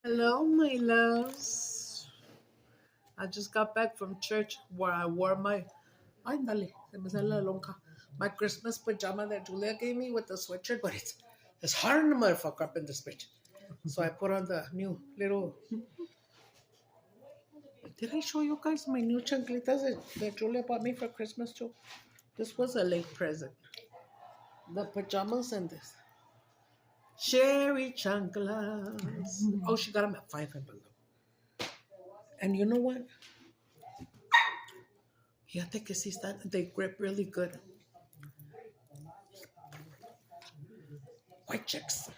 Hello, my loves. I just got back from church where I wore my, ay, dale, se me sale la lonja, my Christmas pajama that Julia gave me with the sweatshirt, but it's hard in the motherfucker up in this bitch. So I put on the new little. Did I show you guys my new chanclitas that Julia bought me for Christmas too? This was a late present. The pajamas and this. Sherry chanclas. Oh, she got them at 5 and below. And you know what? Fíjate que sí están, they grip really good. White chicks.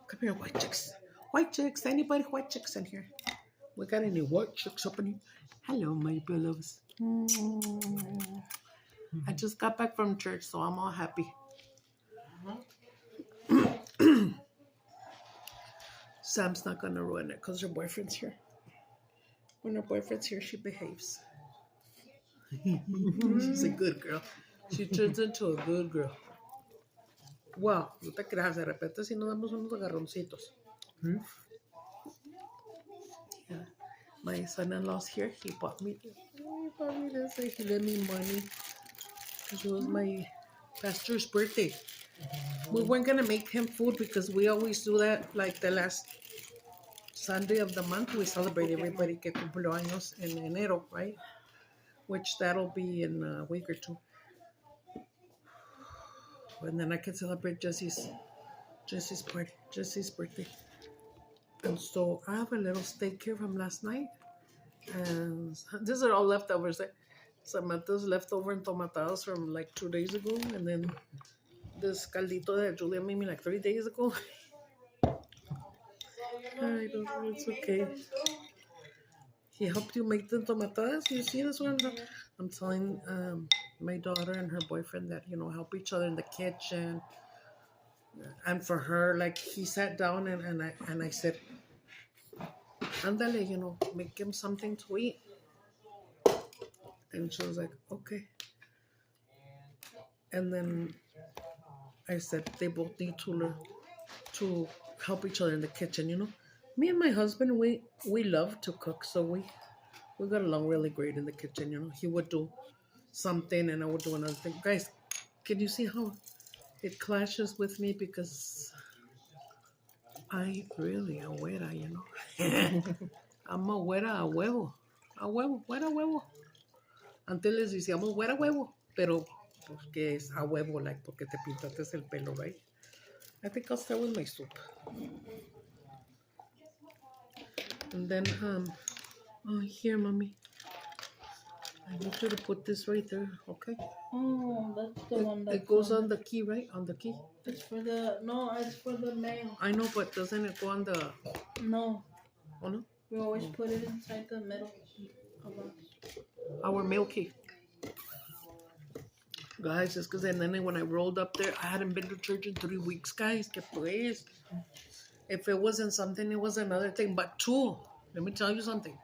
Come here, white chicks. White chicks. Anybody white chicks in here? We got any white chicks up in here? Hello, my beloveds. I just got back from church, so I'm all happy. Sam's not going to ruin it because her boyfriend's here. When her boyfriend's here, she behaves. She's a good girl. She turns into a good girl. Wow, no te creas, de repente si nos damos unos agarroncitos. Yeah. My son-in-law's here. He bought me this. He lent me money. It was my pastor's birthday. We weren't going to make him food because we always do that. Like the last Sunday of the month, we celebrate everybody que cumplió años en enero, right? Which that'll be in a week or two. And then I can celebrate Jesse's birthday. And so I have a little steak here from last night. And these are all leftovers. Samantha's leftover entomatadas from like 2 days ago. And then this caldito that Julia made me like 3 days ago. I don't know, it's okay. He helped you make the entomatadas? You see this one? I'm telling my daughter and her boyfriend that, help each other in the kitchen. And for her, like, he sat down and I said, Ándale, make him something to eat. And she was like, okay. And then I said, they both need to learn to help each other in the kitchen, Me and my husband, we love to cook, so we got along really great in the kitchen, He would do something and I would do another thing. Guys, can you see how it clashes with me? Because I really a güera, I'm a güera a huevo. A huevo, güera a huevo. Antes les decíamos güera huevo, pero pues que es a huevo, like, porque te pintaste el pelo, right? I think I'll start with my soup. And then, oh, here, mommy. I need you to put this right there, okay? Oh, that's the one that it goes on the key, right? On the key. It's for the mail. I know, but doesn't it go on the? No. Oh no. We always put it inside the middle of our mail key. Guys, it's because then when I rolled up there, I hadn't been to church in 3 weeks, guys. Que pues. If it wasn't something, it was another thing. But two, let me tell you something.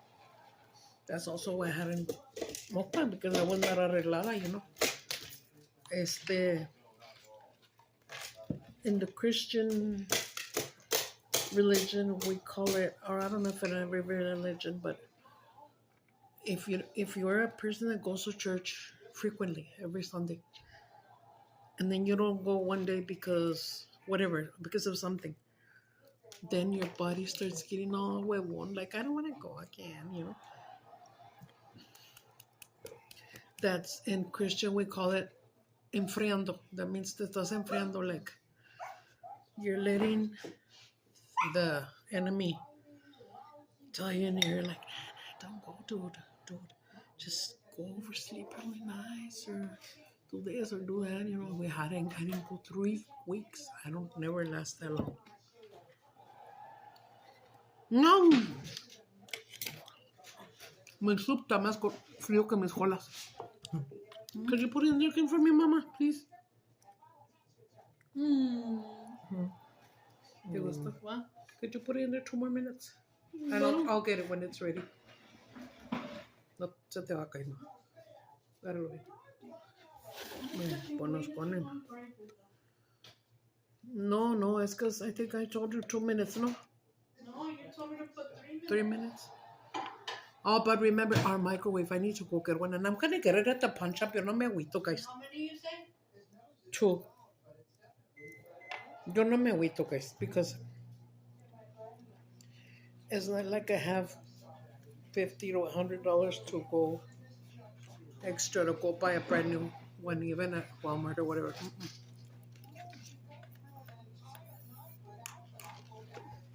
That's also why I hadn't smoked time, because I was not arreglada, In the Christian religion, we call it, or I don't know if in every religion, but if you're a person that goes to church frequently every Sunday, and then you don't go one day because of something, then your body starts getting all huevón, like, I don't want to go again, That's in Christian, we call it enfriando. That means te estás enfriando, like you're letting the enemy tell you in here, like, don't go, dude. Just go oversleep really nice, or do this or do that. I didn't go 3 weeks. I don't never last that long. No. My soup está más frío que mis jolas. Could you put it in there for me, Mama, please? It was the what? Could you put it in there 2 more minutes? And I'll get it when it's ready. No se te va a caer, no. Dale, pues nos ponen. No, it's because I think I told you 2 minutes, no? No, 3 minutes. Oh, but remember our microwave. I need to go get one, and I'm gonna get it at the pawn shop. Yo no me agüito, guys. How many you say? 2. Yo no me agüito, guys, because it's not like I have $50 to $100 to go extra to go buy a brand new one, even at Walmart or whatever.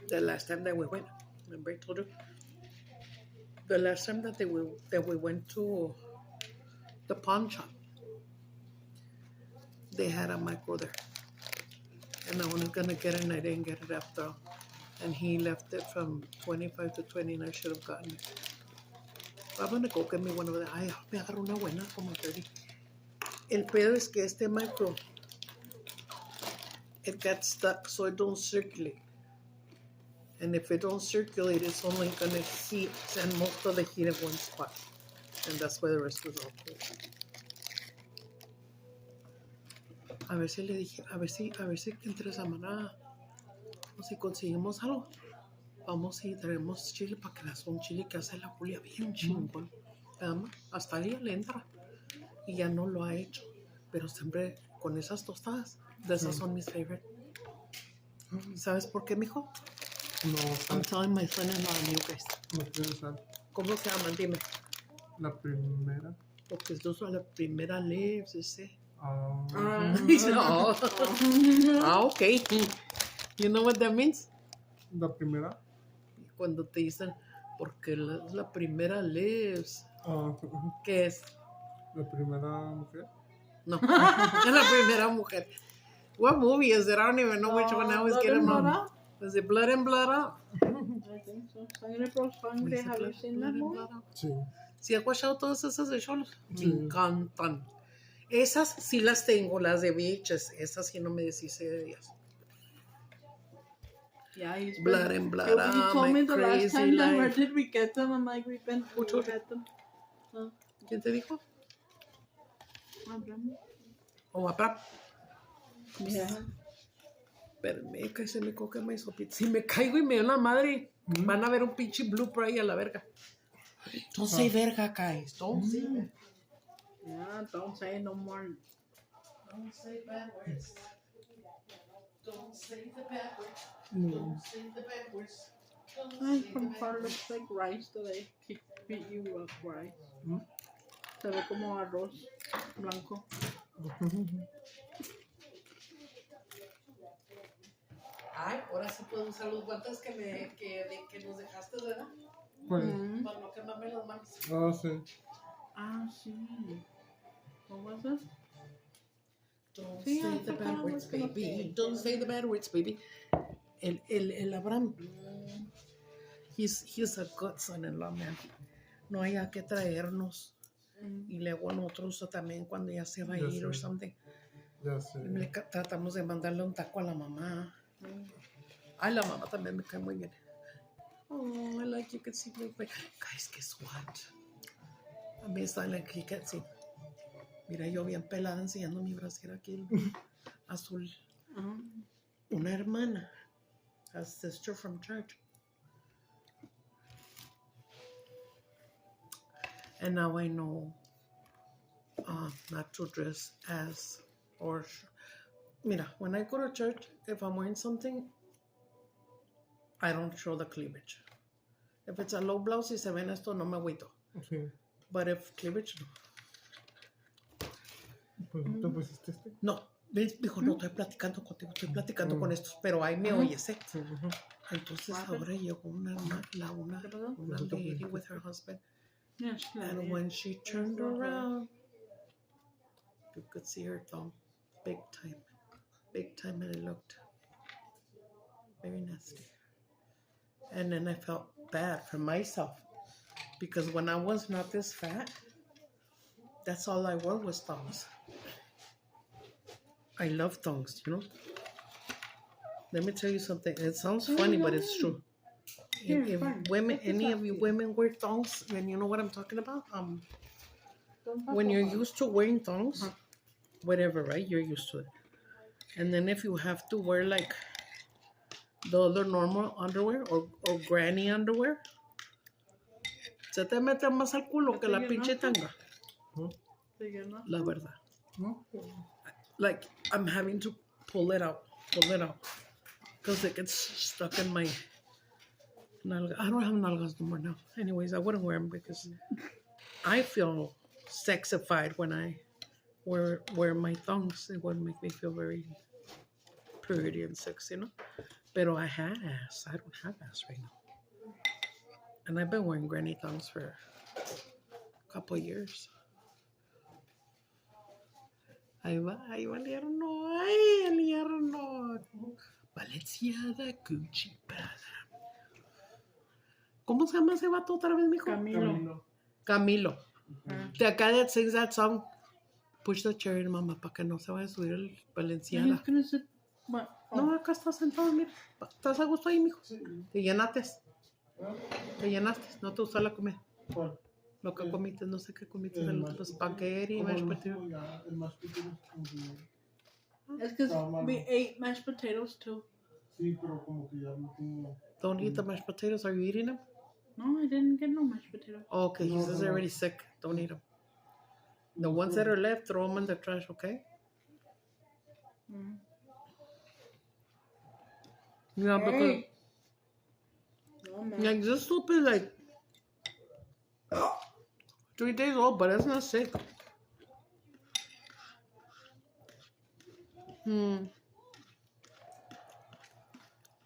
The last time that we went, remember I told you? The last time that we went to the pawn shop, they had a micro there. And I was gonna get it and I didn't get it after all. And he left it from 25 to 20 and I should have gotten it. I'm gonna go get me one of them. Ay, me agarró una buena como 30. El pedo es que este micro, it got stuck so it don't circulate. And if it don't circulate, it's only gonna heat and most of the heat in one spot. And that's why the rest was all cold. A ver si le dije, a ver si entre semana, o si conseguimos algo, vamos y traemos chile para que le haga un chile que hace la Julia bien chingón. Hasta ella le entra y ya no lo ha hecho, pero siempre con esas tostadas, de esas son mis favorite. ¿Sabes por qué, mijo? No, I'm telling my son-in-law and you guys. no quiero saber. ¿Cómo se llaman? Dime. La primera. Porque estos son la primera lives, ese. Mm-hmm. Okay. You know what that means? La primera. Cuando te dicen, porque es la primera lives. Ah, ¿Qué es? la primera mujer. No, es la primera mujer. What movie is it? I don't even know which one. I always get them wrong. Is it Blood and Blood Out? I think so. Sangre por sangre. Have you seen that movie? Sí. ¿Sí has watchado todas esas de Chulo? Me Sí. encantan. Esas sí las tengo, las de biches. Esas sí no me deshice de ellas. Yeah, he's Blood and Blood You Out, told me my the last crazy time that where life. did we get them? I'm like, we told you? get them. ¿Quién te dijo? Abraham. O papá. Yeah. Espérame, que se me coge mi sopita. Si me caigo y me da la madre, van a ver un pinche blooper ahí a la verga. Don't say verga, guys. Don't say verga. Yeah, don't say no more. Don't say bad words. Don't say the bad words. No. Don't say the bad words. Ay, from far looks like rice today. Beat you up rice. Se ve como arroz blanco. Ay, ahora sí puedo usar los guantes que nos dejaste, ¿verdad? ¿Cuál? Para no quemarme las manos. Ah, sí. Ah, sí. What was it? Don't Sí, say I the forgot bad I words, was gonna baby. say. Don't say the bad words, baby. El Abraham, he's a good son-in-law, man. No haya que traernos. Y luego nosotros también cuando ya se va a Ya ir sé. or something. Ya sé. Tratamos de mandarle un taco a la mamá. Ay, la mamá también me cae muy bien. Oh, I like you can see me. Guys, guess what? A mí está like you can see. Mira, yo bien pelada enseñando mi brasier aquí azul. Una hermana, a sister from church. And now I know not to dress as or. Mira, when I go to church, if I'm wearing something, I don't show the cleavage. If it's a low blouse y se ven esto, no me agüito. Sí. But if cleavage, no. Pues te pusiste este. No, ves, dijo, no, estoy platicando contigo, estoy platicando con estos, pero ahí me oyes, ¿eh? Sí. Entonces ahora llegó una lady with her husband, Yes, and when she turned around, you could see her thumb, big time, and it looked very nasty. And then I felt bad for myself, because when I was not this fat, that's all I wore was thongs. I love thongs, you know. Let me tell you something. It sounds funny, but it's true. If women, any of you women wear thongs, then you know what I'm talking about. When you're used to wearing thongs, whatever, right? You're used to it. And then if you have to wear like the other normal underwear or granny underwear, se te mete más al culo que la pinche tanga. ¿Te llena? La verdad. ¿No? Like, I'm having to pull it out. Because it gets stuck in my nalga. I don't have nalgas no more now. Anyways, I wouldn't wear them because I feel sexified when I wear my thongs. It would make me feel very pretty and sexy, you know? Pero I had ass. I don't have ass right now. And I've been wearing granny thongs for a couple of years. Ahí va, el hierro. Balenciaga, Gucci, Prada. ¿Cómo se llama ese vato otra vez, mijo? Camilo. The guy that sings that song, Push the Chair in, mamá, para que no se vaya a subir el Balenciaga. He's gonna sit. What? No, acá estás sentado, mira. ¿Estás a gusto ahí, mijo? Sí. Te llenaste. No te gustó la comida. ¿Cuál? Lo que comiste, no sé qué comiste. El Los mashed spaghetti, Como mashed el potato. el mashed potatoes como que- It's because No, we mano. ate mashed potatoes too. Sí, pero como que ya no tengo... Don't eat the mashed potatoes. Are you eating them? No, I didn't get no mashed potatoes. Oh, okay, he No, says no, they're no. already sick. Don't eat them. The ones that are left, throw them in the trash, okay? Mm. Yeah, because Hey. No, man. like this soup is like 3 days old, but it's not sick.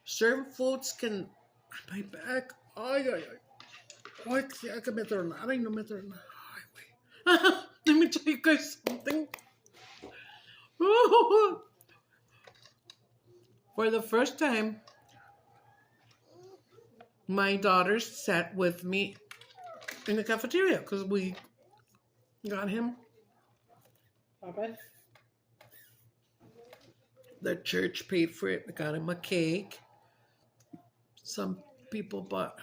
Certain foods can. My back. Ay, ay, ay. Ay, que me tronara y no me tronara. Ay, güey. Let me tell you guys something. For the first time, my daughters sat with me in the cafeteria because we got him. Papa. The church paid for it. We got him a cake. Some people bought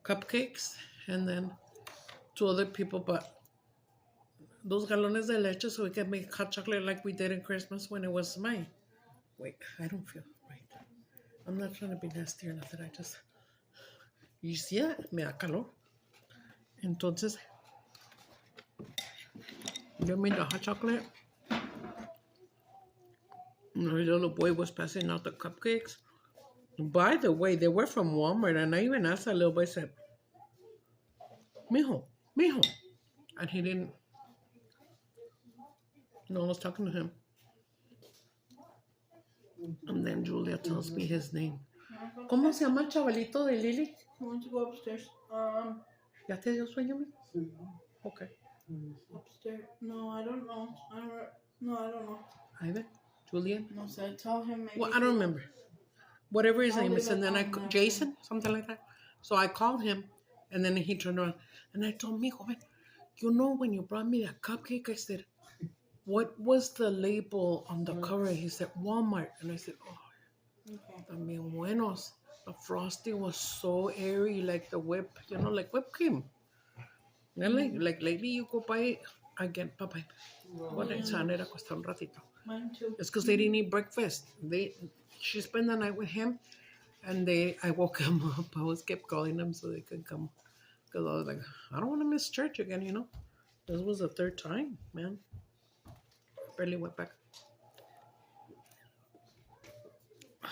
cupcakes, and then 2 other people bought those galones de leche so we can make hot chocolate like we did in Christmas when it was mine. Wait, I don't feel right. I'm not trying to be nasty or nothing. I just... You see that? Me da calor. Entonces, yo made the hot chocolate. My little boy was passing out the cupcakes. By the way, they were from Walmart, and I even asked that little boy, I said, Mijo. And he didn't. No one was talking to him. And then Julia tells me his name. ¿Cómo se llama el chavalito de Lily? I want to go upstairs. ¿Ya te dio sueño, mijo? Sí. Okay. Upstairs. No, I don't know. I don't know. Ivan? Julian? No, so I tell him maybe. Well, I don't remember. Whatever his I'll name leave is. it And then on Jason? Something like that. So I called him, and then he turned around. And I told him, Mijo, man, you know when you brought me that cupcake, I said, what was the label on the cover? He said, Walmart. And I said, oh, Okay. también buenos. The frosting was so airy, like the whip, like whipped cream. And like lately you go buy again, Papa. What esa era cuesta un ratito. Mine too. It's because they didn't eat breakfast. She spent the night with him, and I woke him up. I was kept calling them so they could come. Because I was like, I don't want to miss church again, This was the 3rd time, man. Barely went back.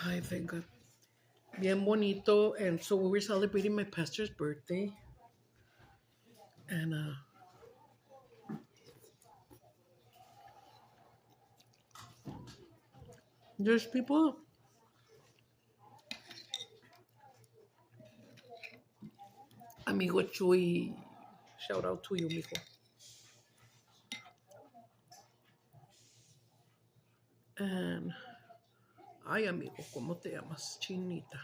I thank God. Bien bonito. And so we were celebrating my pastor's birthday. And there's people. Amigo Chuy. Shout out to you, mijo. And, ay, amigo, ¿cómo te llamas? Chinita.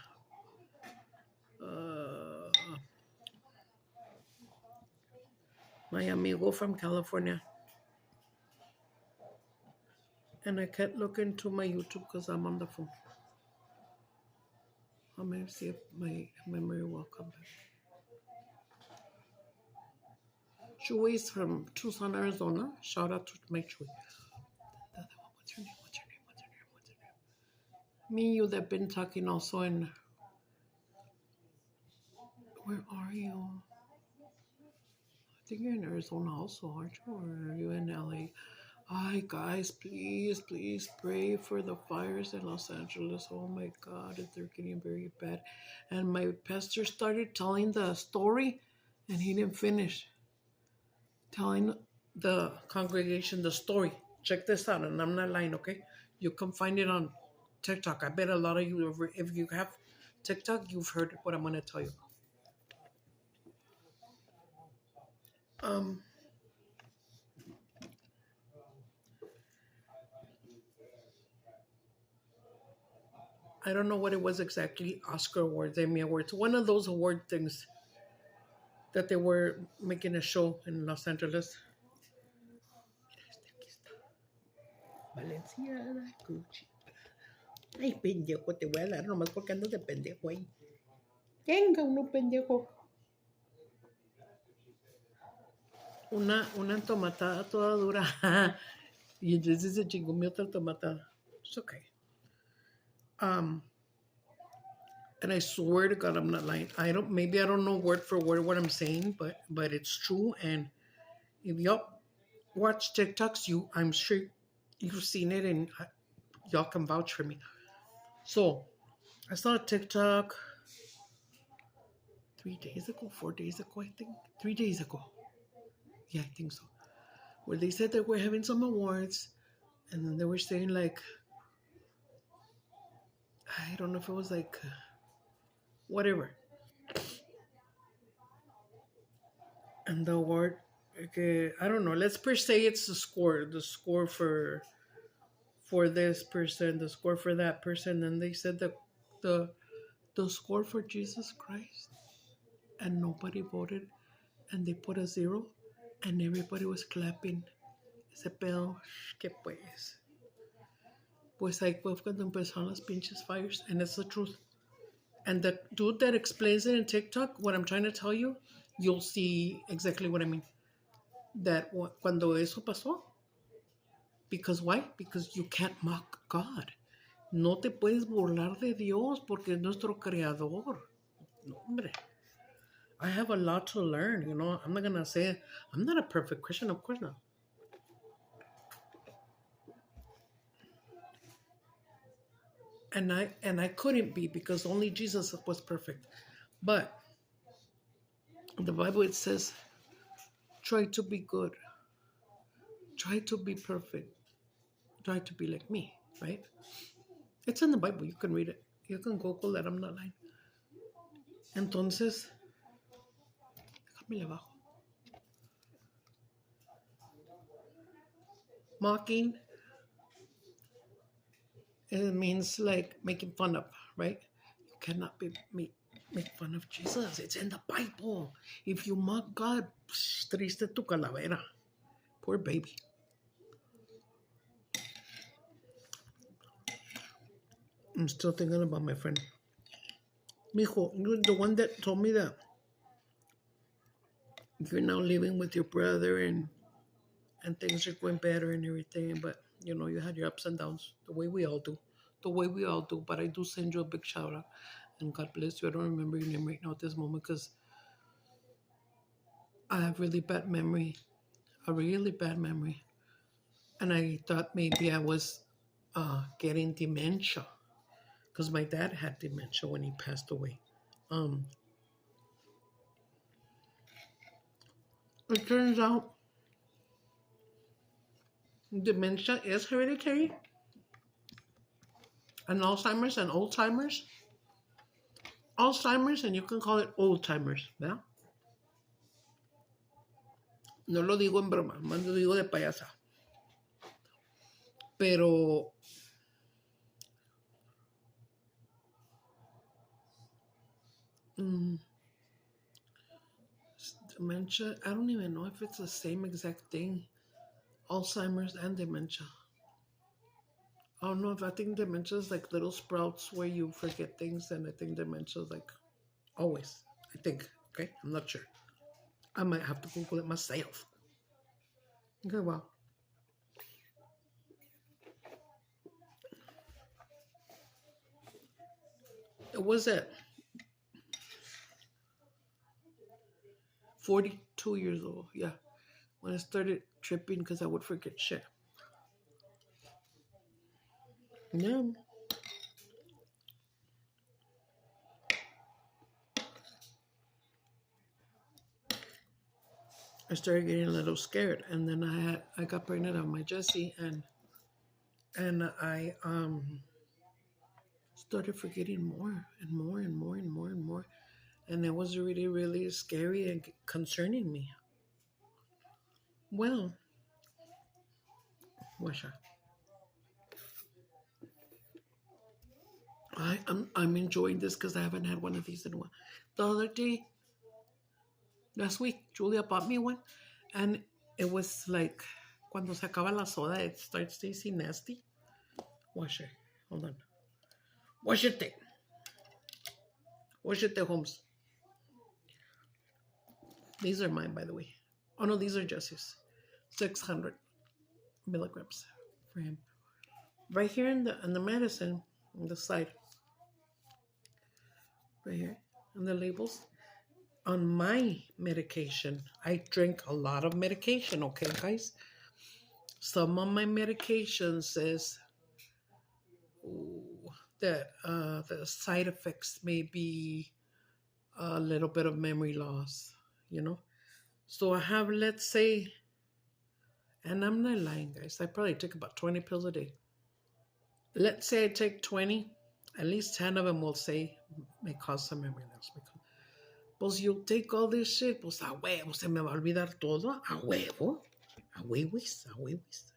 My amigo from California. And I can't look into my YouTube because I'm on the phone. I'm going to see if my memory will come back. Chuy is from Tucson, Arizona. Shout out to my Chuy. What's her name? Me and you that been talking also in. Where are you? I think you're in Arizona also, aren't you? Or are you in LA? Hi guys, please, please pray for the fires in Los Angeles. Oh my God, they're getting very bad. And my pastor started telling the story, and he didn't finish telling the congregation the story. Check this out, and I'm not lying, okay? You can find it on TikTok. I bet a lot of you, if you have TikTok, you've heard what I'm gonna tell you. Um, I don't know what it was exactly. Oscar Awards, Emmy Awards, one of those award things that they were making a show in Los Angeles. Valenciana, Gucci. Ay, pendejo, te voy a dar nomás porque andas de pendejo ahí. Venga, uno pendejo. Una entomatada toda dura. Y entonces se chingó mi otra entomatada. It's okay. And I swear to God, I'm not lying. Maybe I don't know word for word what I'm saying, but it's true. And if y'all watch TikToks, I'm sure you've seen it, and y'all can vouch for me. So I saw a TikTok 3 days ago, 4 days ago, I think. 3 days ago. Yeah, I think so. Where they said that we're having some awards, and then they were saying like, I don't know if it was like, whatever. And the award, okay, I don't know. Let's per se it's the score for this person, the score for that person. And they said that the score for Jesus Christ, and nobody voted, and they put a 0, and everybody was clapping. Ese pedo, que pues. Pues ahí fue cuando empezaron las pinches fires, and it's the truth. And the dude that explains it in TikTok, what I'm trying to tell you, you'll see exactly what I mean. That cuando eso pasó, because why? Because you can't mock God. No te puedes burlar de Dios porque es nuestro creador. No, hombre. I have a lot to learn, I'm not gonna say I'm not a perfect Christian, of course not. And I couldn't be because only Jesus was perfect. But in the Bible it says, try to be good. Try to be perfect. Try to be like me, right? It's in the Bible. You can read it. You can Google that. I'm not lying. Entonces, déjame le bajo. Mocking, it means like making fun of, right? You cannot make fun of Jesus. It's in the Bible. If you mock God, triste tu calavera. Poor baby. I'm still thinking about my friend. Mijo, you're the one that told me that you're now living with your brother and things are going better and everything, but you had your ups and downs, the way we all do. But I do send you a big shout out, and God bless you. I don't remember your name right now at this moment because I have a really bad memory, and I thought maybe I was getting dementia because my dad had dementia when he passed away. It turns out dementia is hereditary, and Alzheimer's and Alzheimer's, and you can call it old timers, ¿verdad? No lo digo en broma, más lo digo de payasa. Pero dementia, I don't even know if it's the same exact thing. Alzheimer's and dementia. I don't know if I think dementia is like little sprouts where you forget things, and I think dementia is like always. I think. Okay, I'm not sure. I might have to Google it myself. Okay, well. was at 42 years old. Yeah. When I started tripping because I would forget shit. Yeah. I started getting a little scared, and then I got pregnant of my Jessie, and I started forgetting more and more and more and more and more, and it was really really scary and concerning me. Well, Washa, I'm enjoying this because I haven't had one of these in a while. The other day, last week, Julia bought me one, and it was like cuando se acaba la soda, it starts tasting nasty. Wash it. Hold on. Wash it. Wash it, Holmes. These are mine, by the way. Oh no, these are Jesse's. 600 milligrams for him. Right here in the medicine, on the side, right here, on the labels. On my medication, I drink a lot of medication. Okay, guys. Some of my medication says that the side effects may be a little bit of memory loss. You know. So I have, let's say, and I'm not lying, guys. I probably take about 20 pills a day. Let's say I take 20, at least 10 of them will say may cause some memory loss. Pues you take all this shit, pues a huevo, se me va a olvidar todo. A huevo. A huevos, a huevos.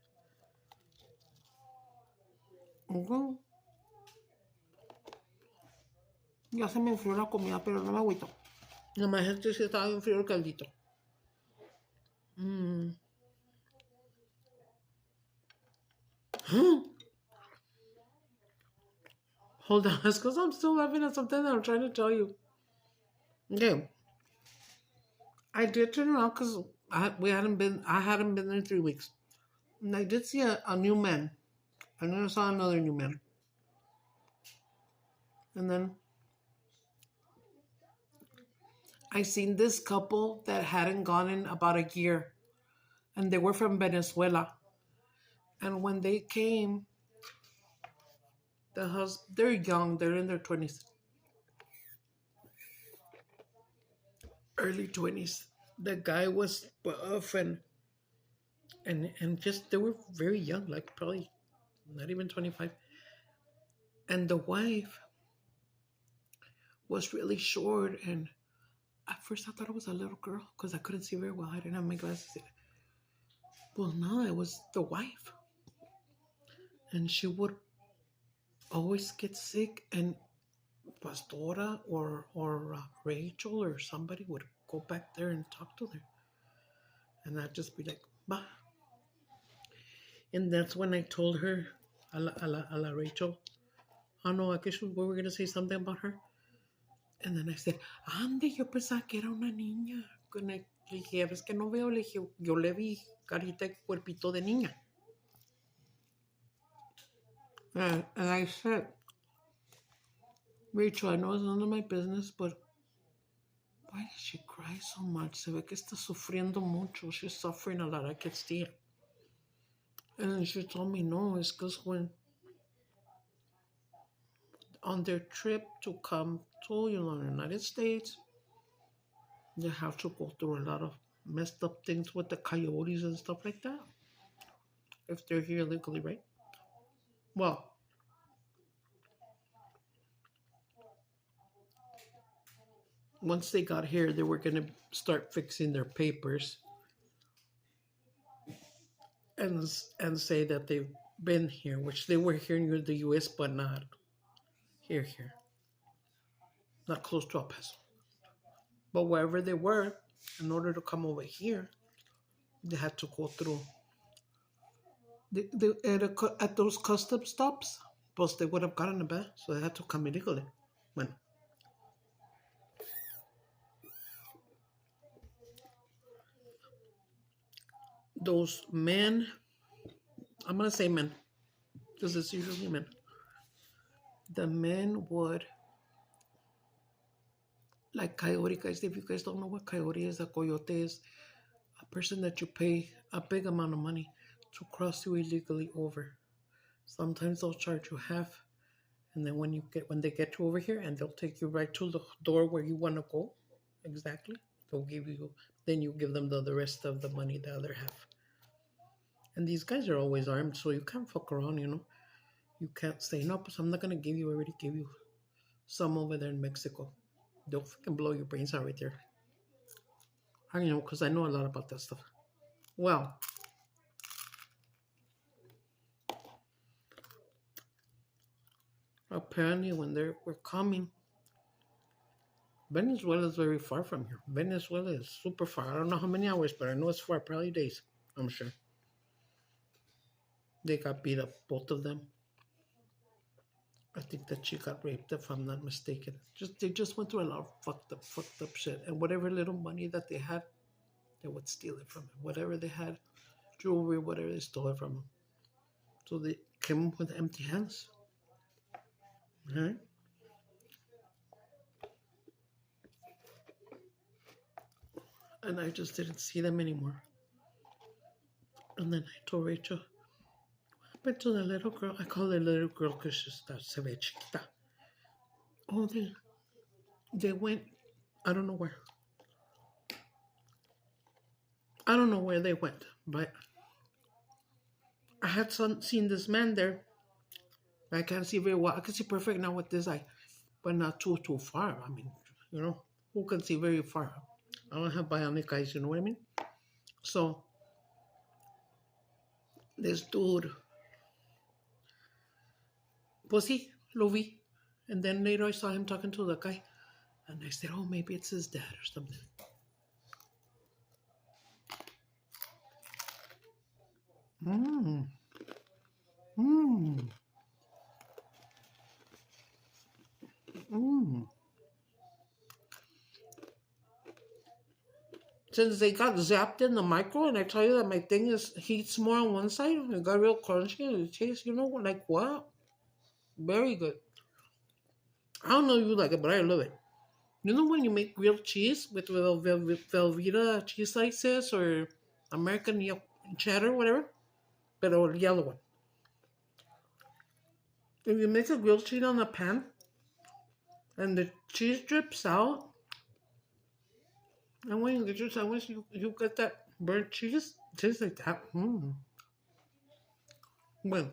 Okay. Ya se me enfrió la comida, pero no me agüito. Nomás este sí estaba bien frío el caldito. Hold on, it's because I'm still laughing at something that I'm trying to tell you. Okay. I did turn around because I hadn't been there in 3 weeks. And I did see a new man. And then I saw another new man. And then I seen this couple that hadn't gone in about a year. And they were from Venezuela. And when they came, they're young, they're in their 20s. Early 20s. The guy was buff and just, they were very young, like probably not even 25. And the wife was really short, and at first I thought it was a little girl because I couldn't see very well. I didn't have my glasses yet. Well, no, it was the wife. And she would always get sick, and Pastora or Rachel or somebody would go back there and talk to her. And I'd just be like, bah. And that's when I told her, a la Rachel, oh no, I guess we were going to say something about her. And then I said, ande, yo pensaba que era una niña. Le dije, ¿ves que no veo? Le dije, yo le vi carita y cuerpito de niña. And I said, Rachel, I know it's none of my business, but why does she cry so much? Se ve que está sufriendo mucho. She's suffering a lot. I can see it. And then she told me, no, it's because when on their trip to come to the United States, they have to go through a lot of messed up things with the coyotes and stuff like that. If they're here legally, right? Well, once they got here, they were going to start fixing their papers and say that they've been here, which they were here in the U.S., but not here. Not close to El Paso. But wherever they were, in order to come over here, they had to go through. At those custom stops, plus they would have gotten a bad, so they had to come illegally. Bueno. Those men, I'm going to say men, because it's usually men. The men would like coyote, guys. If you guys don't know what coyote is, a coyote is a person that you pay a big amount of money to cross you illegally over. Sometimes they'll charge you half, and then when they get you over here, and they'll take you right to the door where you want to go, exactly. They'll give you, then you give them the rest of the money, the other half. And these guys are always armed, so you can't fuck around, you know. You can't say no, but I'm not gonna give you. I already gave you some over there in Mexico. They'll fucking blow your brains out right there. I know, because I know a lot about that stuff. Well, apparently when they were coming, Venezuela is very far from here. Venezuela is super far. I don't know how many hours, but I know it's far. Probably days, I'm sure. They got beat up, both of them. I think that she got raped, if I'm not mistaken. They just went through a lot of fucked up shit. And whatever little money that they had, they would steal it from him. Whatever they had, jewelry, whatever, they stole it from him. So they came with empty hands. Right? And I just didn't see them anymore. And then I told Rachel, what happened to the little girl? I call her little girl because she se ve chiquita. Oh, they went, I don't know where. I don't know where they went, but I had seen this man there. I can't see very well. I can see perfect now with this eye, but not too far. I mean, you know, who can see very far? I don't have bionic eyes, you know what I mean? So, this dude, pues sí, lo vi. And then later I saw him talking to the guy. And I said, oh, maybe it's his dad or something. Mmm. Mmm. Mmm. Since they got zapped in the micro, and I tell you that my thing heats more on one side, it got real crunchy, and it tastes, you know, like what? Very good. I don't know if you like it, but I love it. You know when you make grilled cheese with Velveeta cheese slices or American cheddar, whatever? But a yellow one. If you make a grilled cheese on a pan and the cheese drips out, and when you get your sandwich, you get that burnt cheese. It tastes like that. Well.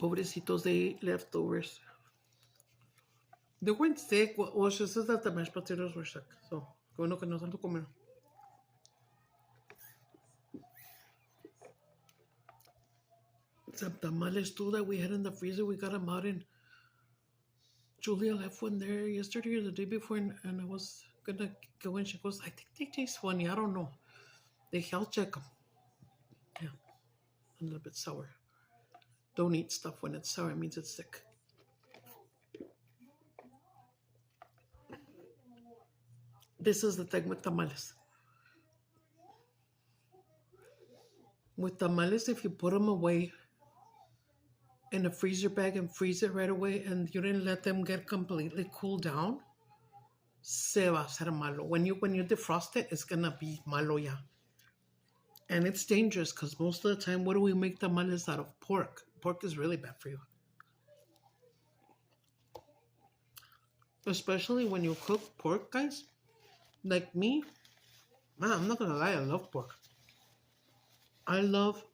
Pobrecitos, they ate leftovers. They weren't sick. Well, she says that the mashed potatoes were sick. So, que bueno que no tanto comer. Some tamales too that we had in the freezer. We got them out, and Julia left one there yesterday or the day before, and I was gonna go in. She goes, I think they taste funny. I don't know. They health check them. Yeah, a little bit sour. Don't eat stuff when it's sour. It means it's sick. This is the thing with tamales. With tamales, if you put them away in a freezer bag and freeze it right away, and you didn't let them get completely cooled down, se va a hacer malo. When you defrost it, it's gonna be malo ya. And it's dangerous because most of the time, what do we make tamales out of? Pork. Pork is really bad for you. Especially when you cook pork, guys. Like me, man, I'm not gonna lie, I love pork. I love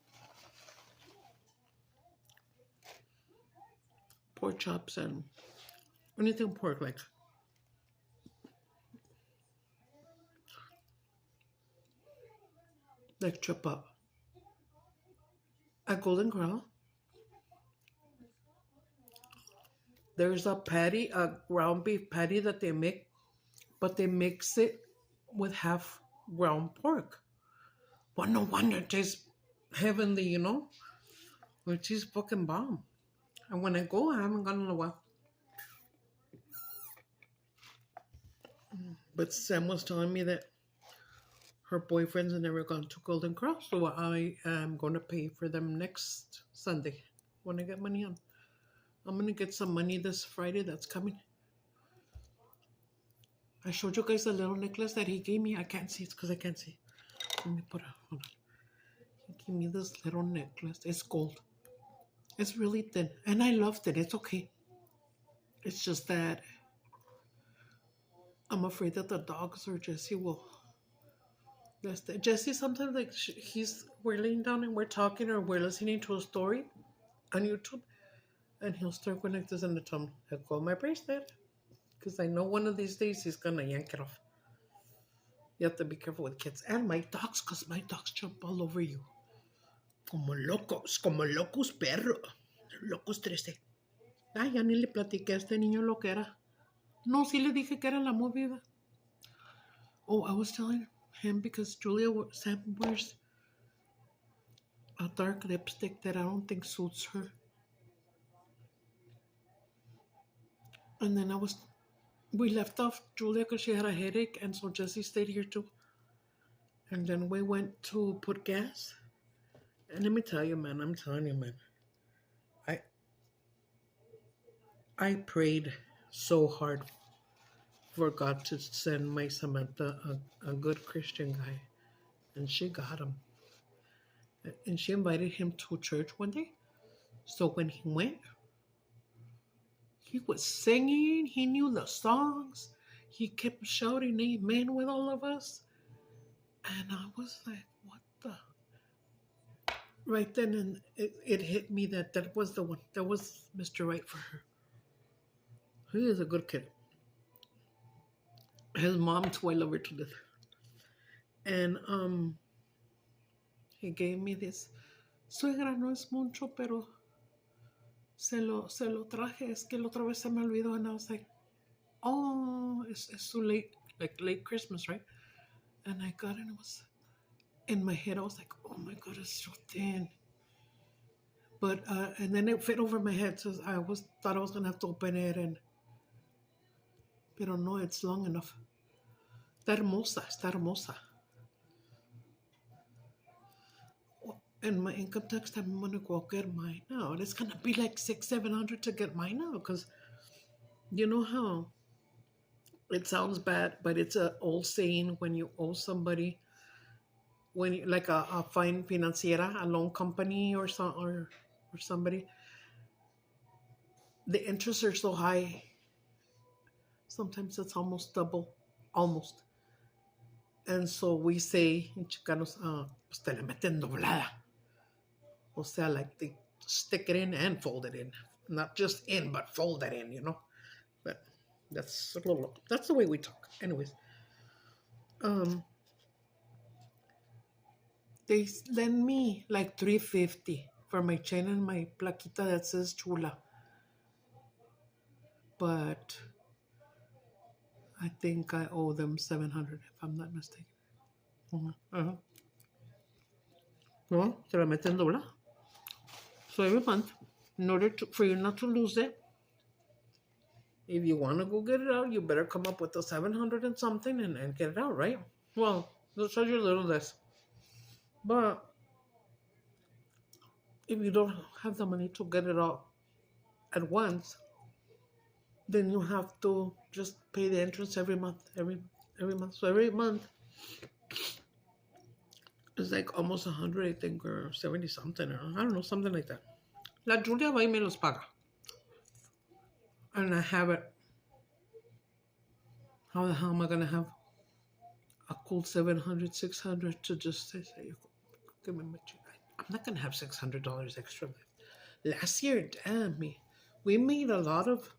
pork chops and anything pork, like chop up. At Golden Corral, there's a patty, a ground beef patty that they make, but they mix it with half ground pork. Well, no wonder it tastes heavenly, you know? Which is fucking bomb. And when I go, I haven't gone in a while. But Sam was telling me that her boyfriends have never gone to Golden Cross, so I am going to pay for them next Sunday when I get money on. I'm going to get some money this Friday that's coming. I showed you guys the little necklace that he gave me. I can't see it because I can't see. Let me put it. Hold on. He gave me this little necklace. It's gold. It's really thin. And I loved it. It's okay. It's just that I'm afraid that the dogs or Jesse will. Jesse sometimes like we're laying down and we're talking or we're listening to a story on YouTube, and he'll start going like this in the tongue. I call my bracelet because I know one of these days he's gonna yank it off. You have to be careful with kids and my dogs, because my dogs jump all over you. Como locos perro, locos 13. Ay, ya ni le platiqué a este niño lo que era. No, sí le dije que era la movida. Oh, I was telling him because Sam wears a dark lipstick that I don't think suits her. And then we left off Julia because she had a headache, and so Jesse stayed here too. And then we went to put gas. And let me tell you, man, I'm telling you, man, I prayed so hard for God to send my Samantha a good Christian guy. And she got him. And she invited him to church one day. So when he went, he was singing. He knew the songs. He kept shouting amen with all of us. And I was like, what the? Right then, and it hit me that was the one. That was Mr. Right for her. He is a good kid. His mom too, I love her to death. And he gave me this. Suegra, no es mucho, pero se lo traje. Es que la otra vez se me olvidó, and I was like, oh, it's so late, like late Christmas, right? And I got it, and it was in my head. I was like, oh my God, it's so thin. But and then it fit over my head, so I thought I was gonna have to open it, pero no, it's long enough. Está hermosa. And my income tax time, I'm gonna go get mine now. And it's gonna be like $600-700 to get mine now, because you know how it sounds bad, but it's an old saying when you owe somebody, when you, like a fine financiera, a loan company or somebody, the interests are so high. Sometimes it's almost double, almost. And so we say in Chicanos, pues te la meten doblada. O sea, like they stick it in and fold it in. Not just in, but fold it in, you know. But that's the way we talk. Anyways. They lend me like $350 for my chain and my plaquita that says Chulo. But I think I owe them $700 if I'm not mistaken. No, se la meten doblada. So every month, in order for you not to lose it, if you want to go get it out, you better come up with the 700 and something and get it out, right? Well, they'll charge you a little less. But if you don't have the money to get it out at once, then you have to just pay the entrance every month. So every month it's like almost 100, I think, or 70 something, or I don't know, something like that. La Julia va y me los paga. And I have it. How the hell am I going to have a cool 700, 600 to just say, give me my check? I'm not going to have $600 extra. Last year, damn me, we made a lot of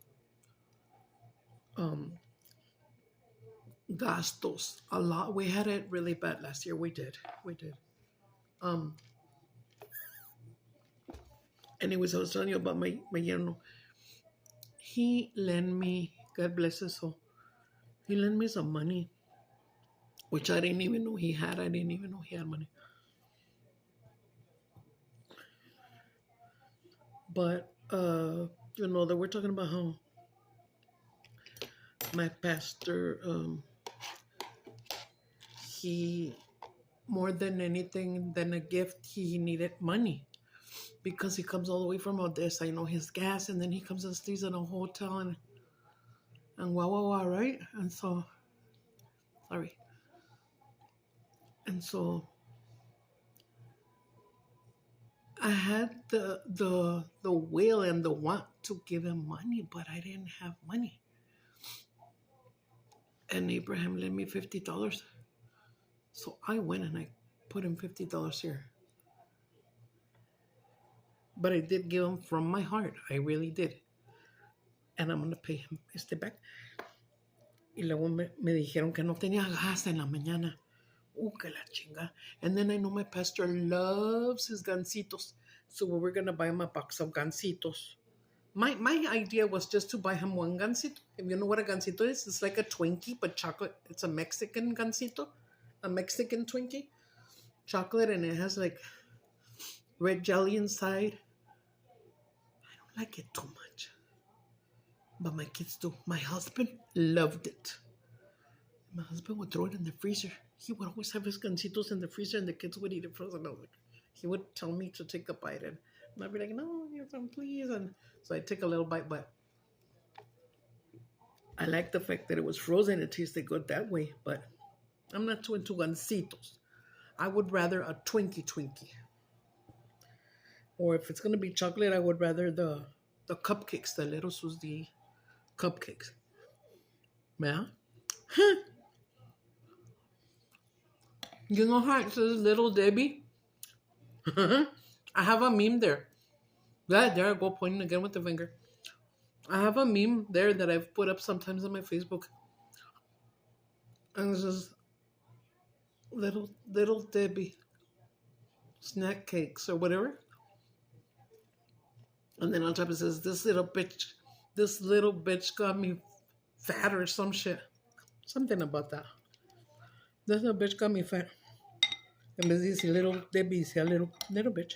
gastos. A lot. We had it really bad last year. We did. Anyways, I was telling you about my yerno. He lent me, God bless his soul, he lent me some money, which I didn't even know he had. I didn't even know he had money. But, they were talking about how my pastor, he more than anything than a gift, he needed money because he comes all the way from Odessa. I know his gas, and then he comes and stays in a hotel and wow, right? And so, sorry. And so I had the will and the want to give him money, but I didn't have money. And Abraham lent me $50. So I went and I put him $50 here. But I did give him from my heart. I really did. And I'm going to pay him back. Y luego me dijeron que no tenía gas en la mañana. Que la chinga. And then I know my pastor loves his gancitos. So we were going to buy him a box of gancitos. My idea was just to buy him one gansito. If you know what a gansito is, it's like a Twinkie, but chocolate. It's a Mexican gansito, a Mexican Twinkie. Chocolate, and it has like red jelly inside. I don't like it too much. But my kids do. My husband loved it. My husband would throw it in the freezer. He would always have his gansitos in the freezer, and the kids would eat it frozen. He would tell me to take a bite, and I'd be like, no, please. And so I take a little bite, but I like the fact that it was frozen. It tasted good that way, but I'm not too into gancitos. I would rather a Twinkie. Or if it's going to be chocolate, I would rather the cupcakes, the little Susie cupcakes. Yeah? You know how it says Little Debbie? I have a meme there. There I go pointing again with the finger. I have a meme there that I've put up sometimes on my Facebook. And it says Little Debbie snack cakes or whatever. And then on top it says, this little bitch got me fat or some shit. Something about that. This little bitch got me fat. And vez dice Little Debbie, dice little bitch.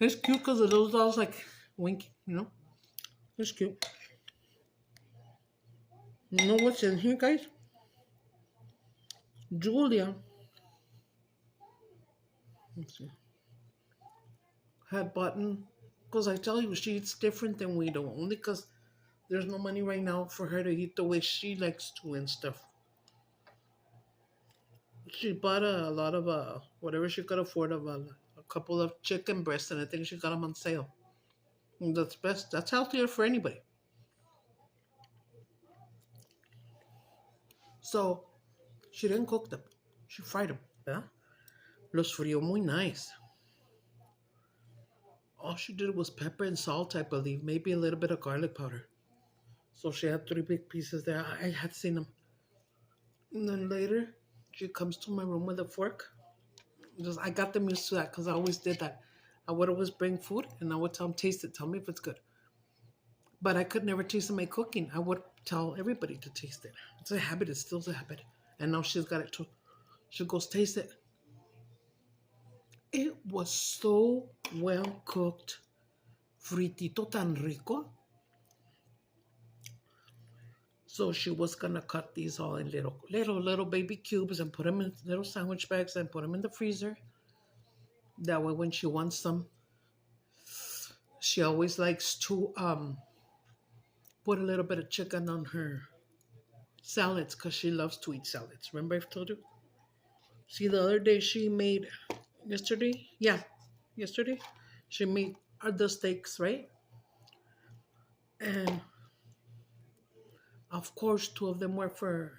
It's cute because of those dolls like winky, you know? It's cute. You know what's in here, guys? Julia, let's see, had bought, because I tell you, she eats different than we do, only because there's no money right now for her to eat the way she likes to and stuff. She bought a lot of whatever she could afford of a couple of chicken breasts, and I think she got them on sale. And that's best. That's healthier for anybody. So she didn't cook them. She fried them. ¿Verdad? Los frió muy nice. All she did was pepper and salt, I believe. Maybe a little bit of garlic powder. So she had 3 big pieces there. I had seen them. And then later, she comes to my room with a fork. I got them used to that because I always did that. I would always bring food and I would tell them, taste it. Tell me if it's good. But I could never taste my cooking. I would tell everybody to taste it. It's a habit. It's still a habit. And now she's got it too. She goes, taste it. It was so well cooked. Fritito tan rico. So she was going to cut these all in little baby cubes and put them in little sandwich bags and put them in the freezer. That way when she wants some, she always likes to put a little bit of chicken on her salads because she loves to eat salads. Remember I've told you? See, the other day she made, yesterday, she made the steaks, right? And of course, 2 of them were for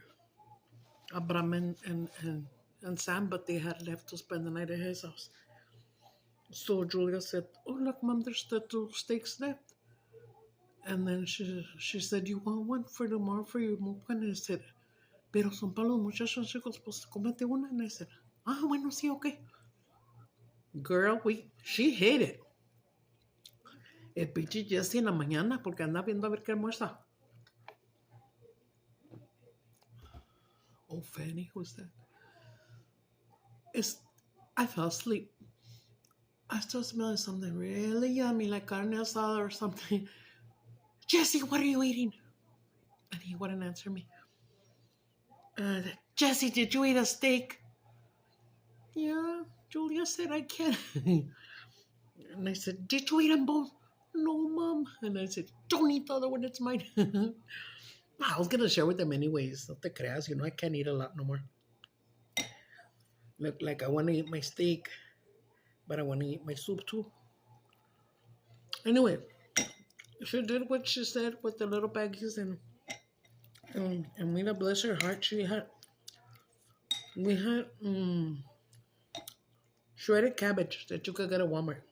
Abraham and Sam, but they had left to spend the night at his house. So Julia said, oh, look, Mom, there's the 2 steaks left. And then she said, you want one for tomorrow for your mukbang? And I said, pero son para los muchachos, chicos, pues cómete una. And I said, bueno, sí, okay. Girl, she hate it. El pinche Jesse en la mañana porque anda viendo a ver qué almuerza. Oh, Fanny, who's that? I fell asleep. I started smelling something really yummy, like carne asada or something. Jesse, what are you eating? And he wouldn't answer me. Jesse, did you eat a steak? Yeah, Julia said I can. And I said, did you eat them both? No, Mom. And I said, don't eat the other one, it's mine. I was going to share with them anyways. No te creas, I can't eat a lot no more. Look, like I want to eat my steak, but I want to eat my soup too. Anyway, she did what she said with the little baggies, and Mina, bless her heart, we had shredded cabbage that you could get at Walmart.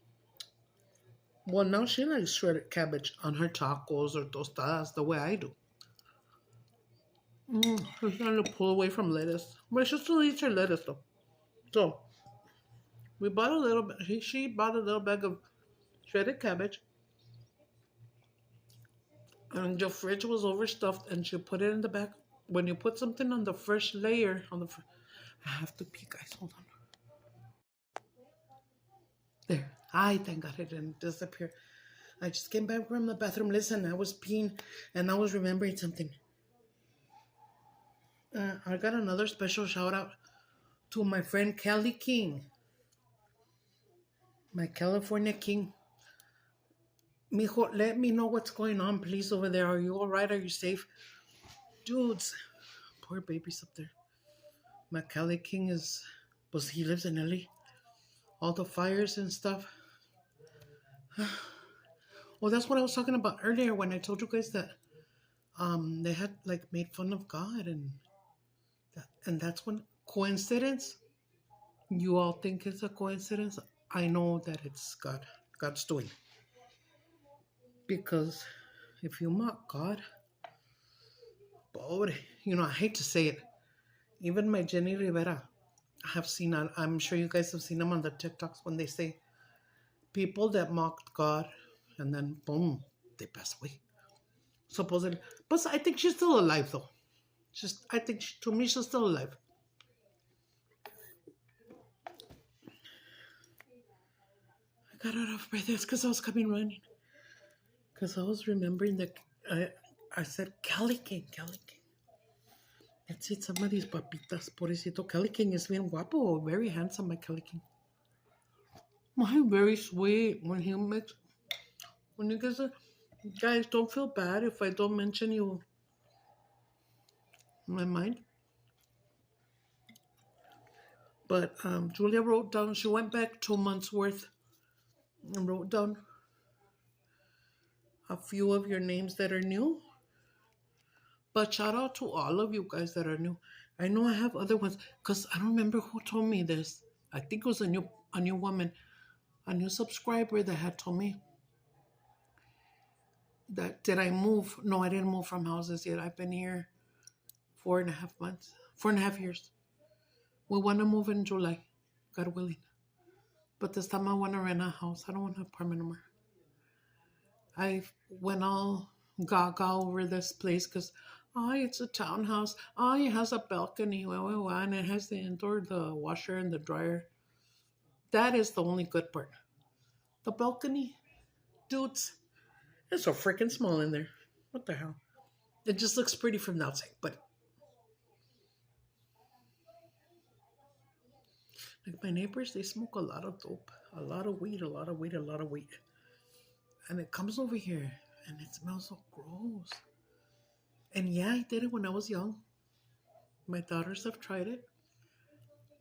Well, now she likes shredded cabbage on her tacos or tostadas the way I do. She's trying to pull away from lettuce. But she still eats her lettuce though. So, we bought a little bit, she bought a little bag of shredded cabbage. And the fridge was overstuffed and she put it in the back. When you put something on the first layer, I have to pee, guys, hold on. There. I thank God it didn't disappear. I just came back from the bathroom. Listen, I was peeing and I was remembering something. I got another special shout out to my friend Kelly King. My California King. Mijo, let me know what's going on, please, over there. Are you all right? Are you safe? Dudes, poor babies up there. My Cali King he lives in LA. All the fires and stuff. Well, that's what I was talking about earlier when I told you guys that they had like made fun of God and that's when coincidence. You all think it's a coincidence? I know that it's God's doing. Because if you mock God, pobre, I hate to say it. Even my Jenny Rivera, I have seen, I'm sure you guys have seen them on the TikToks when they say people that mocked God and then boom, they pass away. Supposedly. But I think she's still alive though. I think to me she's still alive. I got out of breath. That's because I was coming running. Because I was remembering that I said Cali King. Let's eat some of these papitas, pobrecito. Cali King is bien guapo, very handsome, my Cali King. My, very sweet. When you guys, don't feel bad if I don't mention you in my mind. But Julia wrote down, she went back 2 months worth and wrote down a few of your names that are new. But shout out to all of you guys that are new. I know I have other ones because I don't remember who told me this. I think it was a new woman, a new subscriber that had told me that did I move? No, I didn't move from houses yet. I've been here 4.5 months, 4.5 years. We want to move in July, God willing. But this time I want to rent a house. I don't want an apartment anymore. I went all gaga over this place because, it's a townhouse. It has a balcony, and it has the indoor, the washer and the dryer. That is the only good part. The balcony, dudes, it's so freaking small in there. What the hell? It just looks pretty from the outside, but like my neighbors, they smoke a lot of dope, a lot of weed. And it comes over here and it smells so gross. And yeah, I did it when I was young. My daughters have tried it.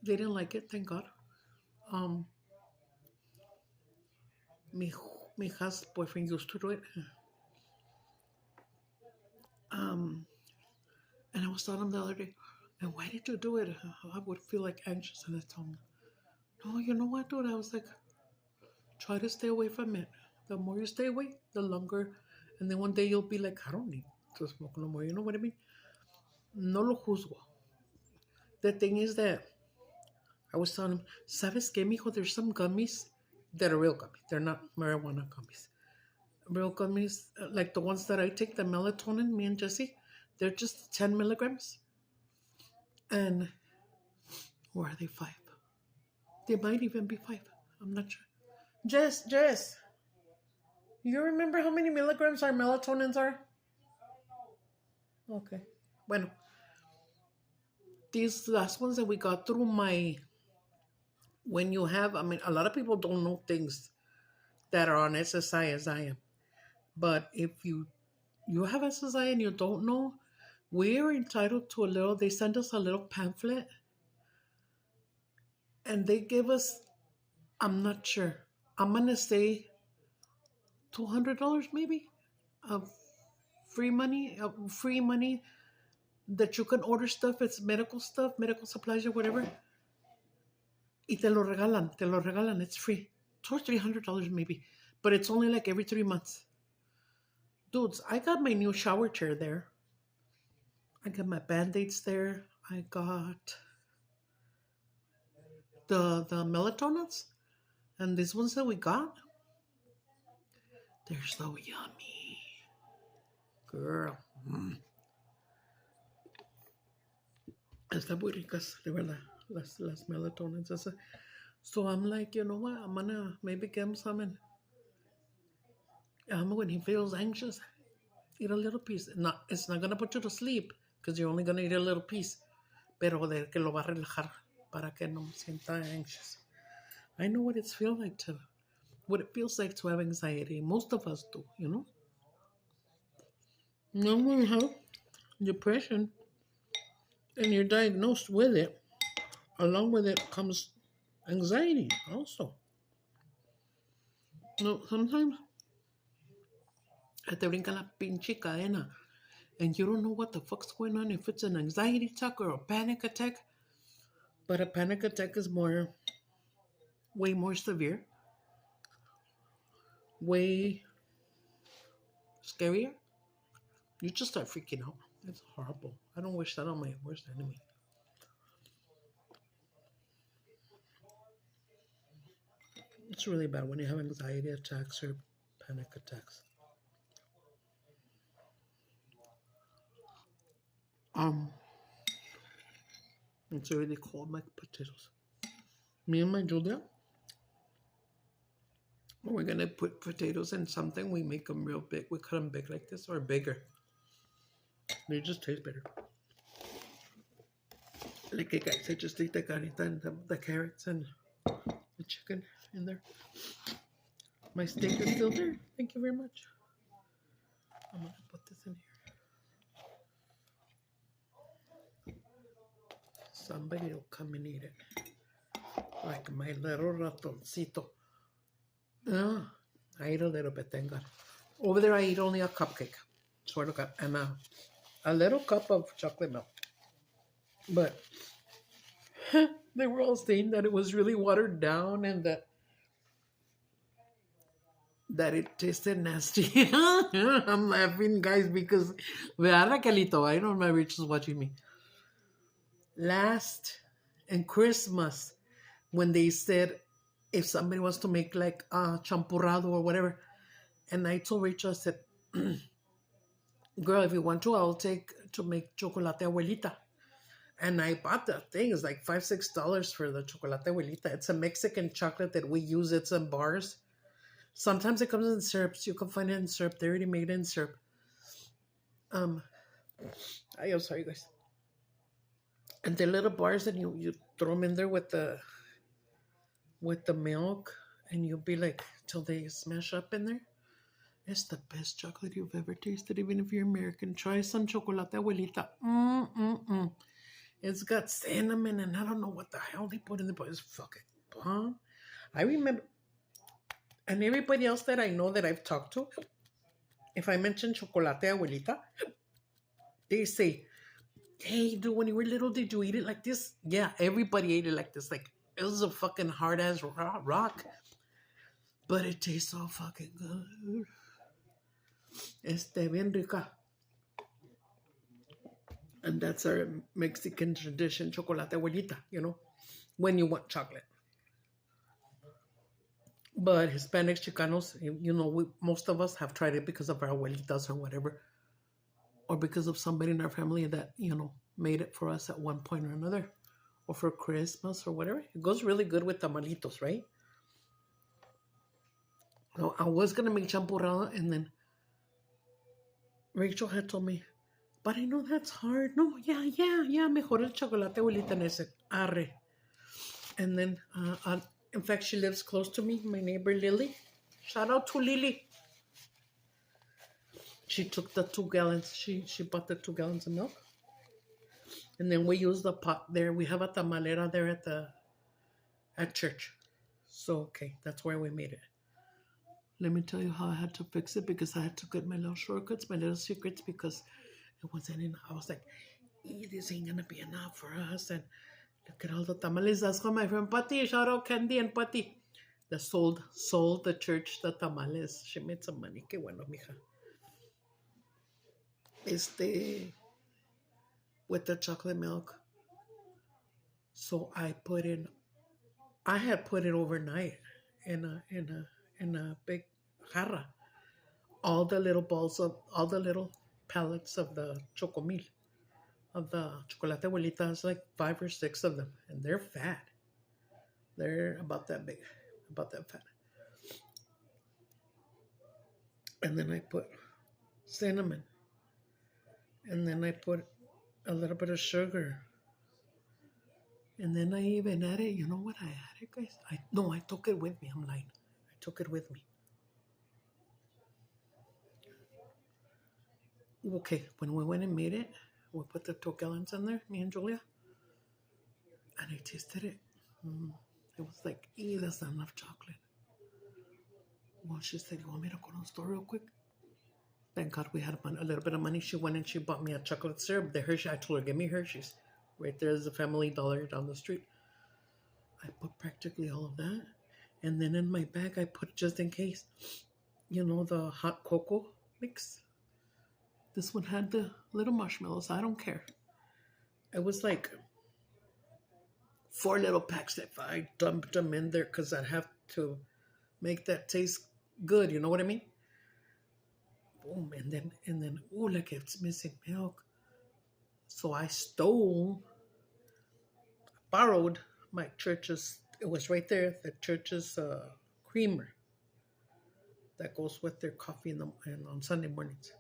They didn't like it, thank God. Mi hij's boyfriend used to do it. And I was telling him the other day, and why did you do it? I would feel like anxious, and I told him, no, you know what, dude? I was like, try to stay away from it. The more you stay away, the longer. And then one day you'll be like, I don't need to smoke no more. You know what I mean? No lo juzgo. The thing is that I was telling him, ¿sabes qué, mijo? There's some gummies that are real gummies. They're not marijuana gummies. Real gummies, like the ones that I take, the melatonin, me and Jesse, they're just 10 milligrams. And, or are they 5? They might even be 5. I'm not sure. Jess, you remember how many milligrams our melatonins are? Okay. Bueno, these last ones that we got through my when you have, I mean, a lot of people don't know things that are on SSI as I am. But if you have SSI and you don't know, we are entitled to a little, they send us a little pamphlet and they give us, I'm not sure, I'm going to say $200 maybe of free money that you can order stuff. It's medical stuff, medical supplies or whatever. Y te lo regalan. It's free. $200 or $300 maybe. But it's only like every 3 months. Dudes, I got my new shower chair there. I got my Band-Aids there. I got the melatonins. And these ones that we got, they're so yummy. Girl. Están muy ricas, de verdad. Las melatonins. So I'm like, you know what? I'm gonna maybe get him some. And when he feels anxious, eat a little piece. It's not gonna put you to sleep because you're only gonna eat a little piece. Pero de que lo va a relajar para que no sienta anxious. I know what it feels like to have anxiety. Most of us do, you know. No one have depression and you're diagnosed with it. Along with it comes anxiety also. No, sometimes te brinca la pinche cadena and you don't know what the fuck's going on, if it's an anxiety attack or a panic attack. But a panic attack is way more severe, way scarier. You just start freaking out. It's horrible. I don't wish that on my worst enemy. It's really bad when you have anxiety attacks or panic attacks. It's already cold, like potatoes. Me and my Julia, when we're gonna put potatoes in something, we make them real big. We cut them big like this or bigger. They just taste better. Like guys, I just eat the carnita and the carrots and the chicken in there. My steak is still there. Thank you very much. I'm gonna put this in here. Somebody will come and eat it. Like my little ratoncito. I eat a little bit, thank God. Over there, I eat only a cupcake. Swear to God. And a little cup of chocolate milk. But they were all saying that it was really watered down and that it tasted nasty. I'm laughing, guys, because vean Raquelito, I know my Rachel's watching me. Last in Christmas, when they said if somebody wants to make like champurrado or whatever, and I told Rachel, I said, girl, if you want to, I'll take to make chocolate abuelita. And I bought the thing. It's like $5-6 for the chocolate abuelita. It's a Mexican chocolate that we use. It's in bars. Sometimes it comes in syrups. You can find it in syrup. They already made it in syrup. I'm sorry, guys. And the little bars, and you throw them in there with the milk, and you'll be like till they smash up in there. It's the best chocolate you've ever tasted, even if you're American. Try some chocolate abuelita. It's got cinnamon, and I don't know what the hell they put in it, but it's fucking bomb. I remember, and everybody else that I know that I've talked to, if I mention chocolate abuelita, they say, hey, dude, when you were little, did you eat it like this? Yeah, everybody ate it like this. Like, it was a fucking hard-ass rock. But it tastes so fucking good. Bien rica. And that's our Mexican tradition, chocolate abuelita, you know, when you want chocolate. But Hispanics, Chicanos, you know, most of us have tried it because of our abuelitas or whatever. Or because of somebody in our family that, you know, made it for us at one point or another. Or for Christmas or whatever. It goes really good with tamalitos, right? So I was going to make champurrado, and then Rachel had told me, but I know that's hard. No, yeah, mejor el chocolate abuelita. And I said, arre. And then, in fact, she lives close to me, my neighbor Lily. Shout out to Lily. She took the 2 gallons. She bought the 2 gallons of milk. And then we use the pot there. We have a tamalera there at church. So, okay, that's where we made it. Let me tell you how I had to fix it, because I had to get my little shortcuts, my little secrets, because it wasn't enough. I was like, this ain't gonna be enough for us. And look at all the tamales. That's how my friend Patty, shout out Candy and Patty, that sold the church the tamales. She made some money. Qué bueno, mija. With the chocolate milk. So I had put it overnight in a big jarra. All the little pellets of the chocomil, of the chocolate abuelita. It's like 5 or 6 of them, and they're fat. They're about that big, about that fat. And then I put cinnamon, and then I put a little bit of sugar, and then I even added, you know what I added, guys? I took it with me. I'm lying. I took it with me. Okay, when we went and made it, we put the 2 gallons in there, me and Julia, and I tasted it. It was like, that's not enough chocolate. Well, she said, you want me to go to the store real quick? Thank God we had a little bit of money. She went and she bought me a chocolate syrup. The Hershey, I told her, give me Hershey's. Right there's a Family Dollar down the street. I put practically all of that. And then in my bag, I put, just in case, the hot cocoa mix. This one had the little marshmallows. I don't care. It was like 4 little packs that I dumped them in there because I'd have to make that taste good. You know what I mean? Boom. And then, like it's missing milk. So I borrowed my church's, it was right there, the church's creamer that goes with their coffee on Sunday mornings.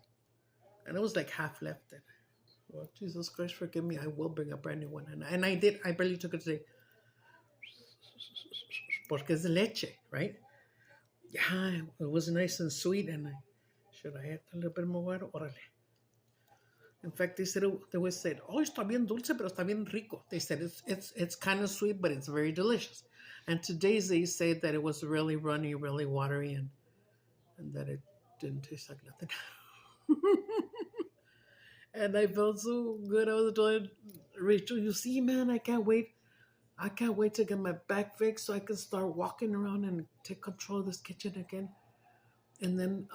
And it was like half left. And, well, Jesus Christ, forgive me. I will bring a brand new one. And I did. I barely took it today. Porque es leche, right? Yeah, it was nice and sweet. And should I add a little bit more water? Órale. In fact, they always said, oh, está bien dulce, pero está bien rico. They said it's kind of sweet, but it's very delicious. And today they said that it was really runny, really watery, and that it didn't taste like nothing. And I felt so good. I was telling Rachel, you see, man, I can't wait. I can't wait to get my back fixed so I can start walking around and take control of this kitchen again. And then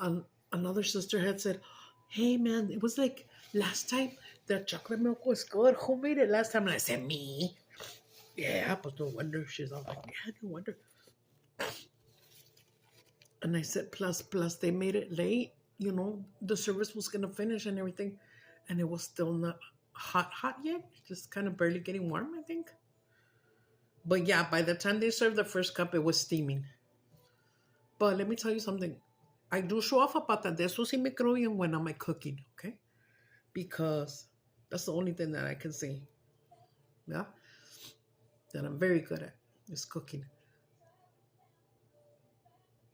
another sister had said, hey, man, it was like last time the chocolate milk was good. Who made it last time? And I said, me. Yeah, but no wonder. She's all like, yeah, no wonder. And I said, plus, they made it late. The service was going to finish and everything. And it was still not hot yet. Just kind of barely getting warm, I think. But yeah, by the time they served the first cup, it was steaming. But let me tell you something. I do show off a pata. De eso sí me creo bien when I'm cooking, okay? Because that's the only thing that I can say. Yeah? That I'm very good at is cooking.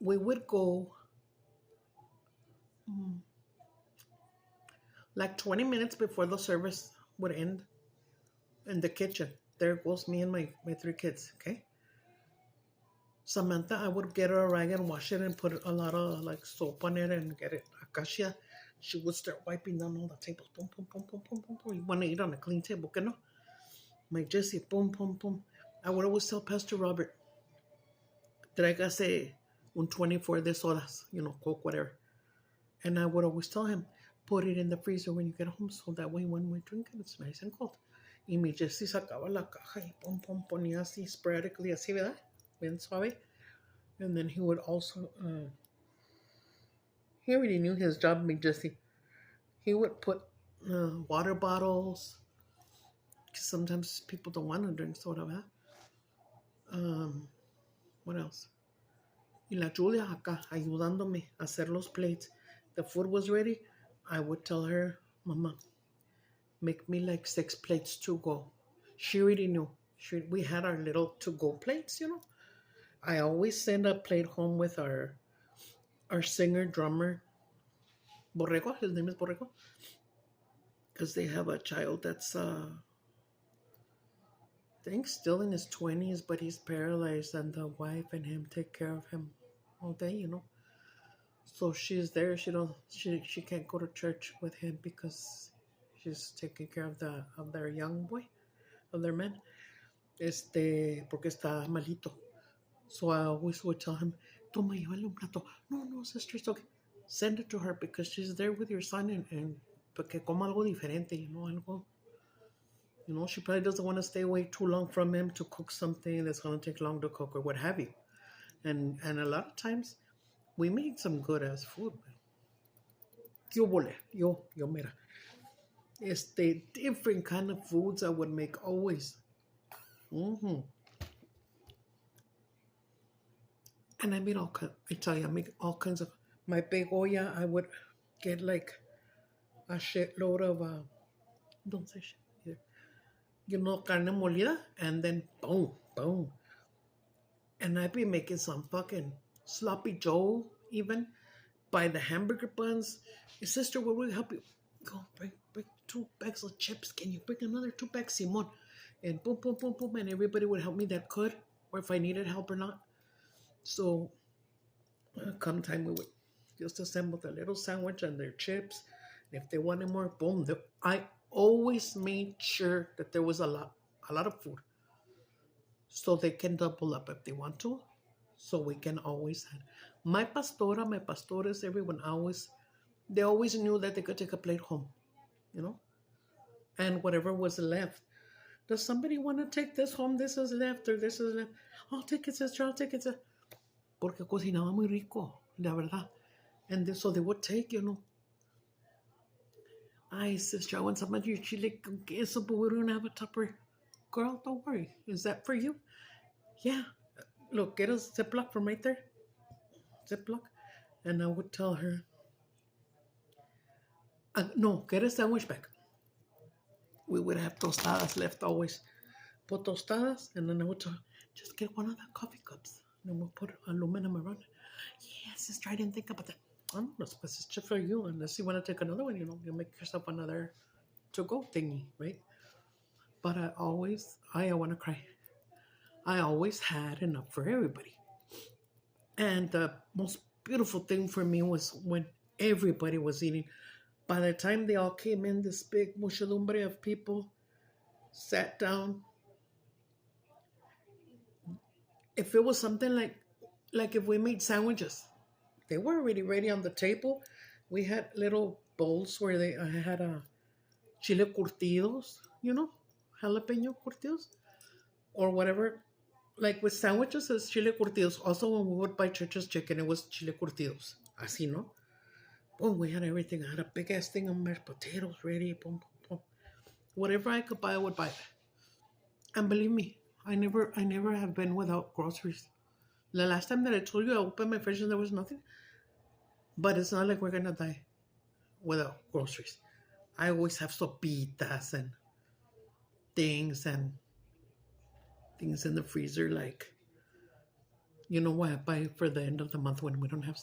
We would go like 20 minutes before the service would end in the kitchen. There goes me and my 3 kids, okay? Samantha, I would get her a rag and wash it and put a lot of soap on it and get it. Acacia, she would start wiping down all the tables. Boom, boom, boom, boom, boom, boom, boom. You want to eat on a clean table, que no? My Jessie, boom, boom, boom. I would always tell Pastor Robert, tráigase un 24 de sodas, Coke, whatever. And I would always tell him, put it in the freezer when you get home so that way when we drink it, it's nice and cold. Y mi Jessie sacaba la caja y ponía así sporadically, así, ¿verdad? Bien suave. And then he would also, he already knew his job, mi Jessie. He would put water bottles, because sometimes people don't want to drink soda, ¿verdad? What else? Y la Julia acá, ayudándome a hacer los plates. The food was ready. I would tell her, Mama, make me 6 plates to go. She already knew. we had our little to-go plates, you know. I always send a plate home with our singer drummer Borrego. His name is Borrego, because they have a child that's I think still in his 20s, but he's paralyzed, and the wife and him take care of him all day, you know. So she's there. She can't go to church with him because she's taking care of their young boy, of their man. Porque está malito. So I always would tell him, toma, llévale un plato. No, no, sister, it's okay. Send it to her because she's there with your son, and porque coma algo diferente, you know, algo. You know, she probably doesn't want to stay away too long from him to cook something that's going to take long to cook or what have you. And a lot of times, we made some good ass food. Yo, mira. Different kind of foods I would make always. And I made I make all kinds of, my big olla, I would get like a shitload of, don't say shit either. You know, carne molida, and then boom, boom. And I'd be making some fucking sloppy Joe, even by the hamburger buns. Your sister, will we help you? Go bring 2 bags of chips. Can you bring another 2 bags, Simon? And boom, boom, boom, boom, and everybody would help me that could, or if I needed help or not. So, come time we would just assemble the little sandwich and their chips. And if they wanted more, boom. I always made sure that there was a lot of food, so they can double up if they want to. So we can always have my pastores, everyone they always knew that they could take a plate home, you know, and whatever was left. Does somebody want to take this home? This is left, or this is left. I'll take it, sister. I'll take it, sister. Porque cocinaba muy rico, la verdad. And so they would take, you know. Ay, sister, I want some of your chile con queso, but we don't have a tupper. Girl, don't worry. Is that for you? Yeah. Look, get a Ziploc from right there. Ziploc. And I would tell her, no, get a sandwich bag. We would have tostadas left always. Put tostadas, and then I would tell her, just get one of the coffee cups. And then we'll put aluminum around it. Yeah, sister, I didn't think about that. I don't know, but it's just for you. Unless you want to take another one, you know, you make yourself another to-go thingy, right? But I want to cry. I always had enough for everybody. And the most beautiful thing for me was when everybody was eating. By the time they all came in, this big muchedumbre of people sat down. If it was something like if we made sandwiches, they were already ready on the table. We had little bowls where I had chile curtidos, you know, jalapeno curtidos, or whatever. Like with sandwiches, it's chile curtidos. Also, when we would buy Church's chicken, it was chile curtidos. Así, no? Boom, we had everything. I had a big ass thing of mashed potatoes ready. Boom, boom, boom. Whatever I could buy, I would buy. And believe me, I never have been without groceries. The last time that I told you I opened my fridge and there was nothing. But it's not like we're gonna die without groceries. I always have sopitas and things in the freezer, like, you know what I buy for the end of the month when we don't have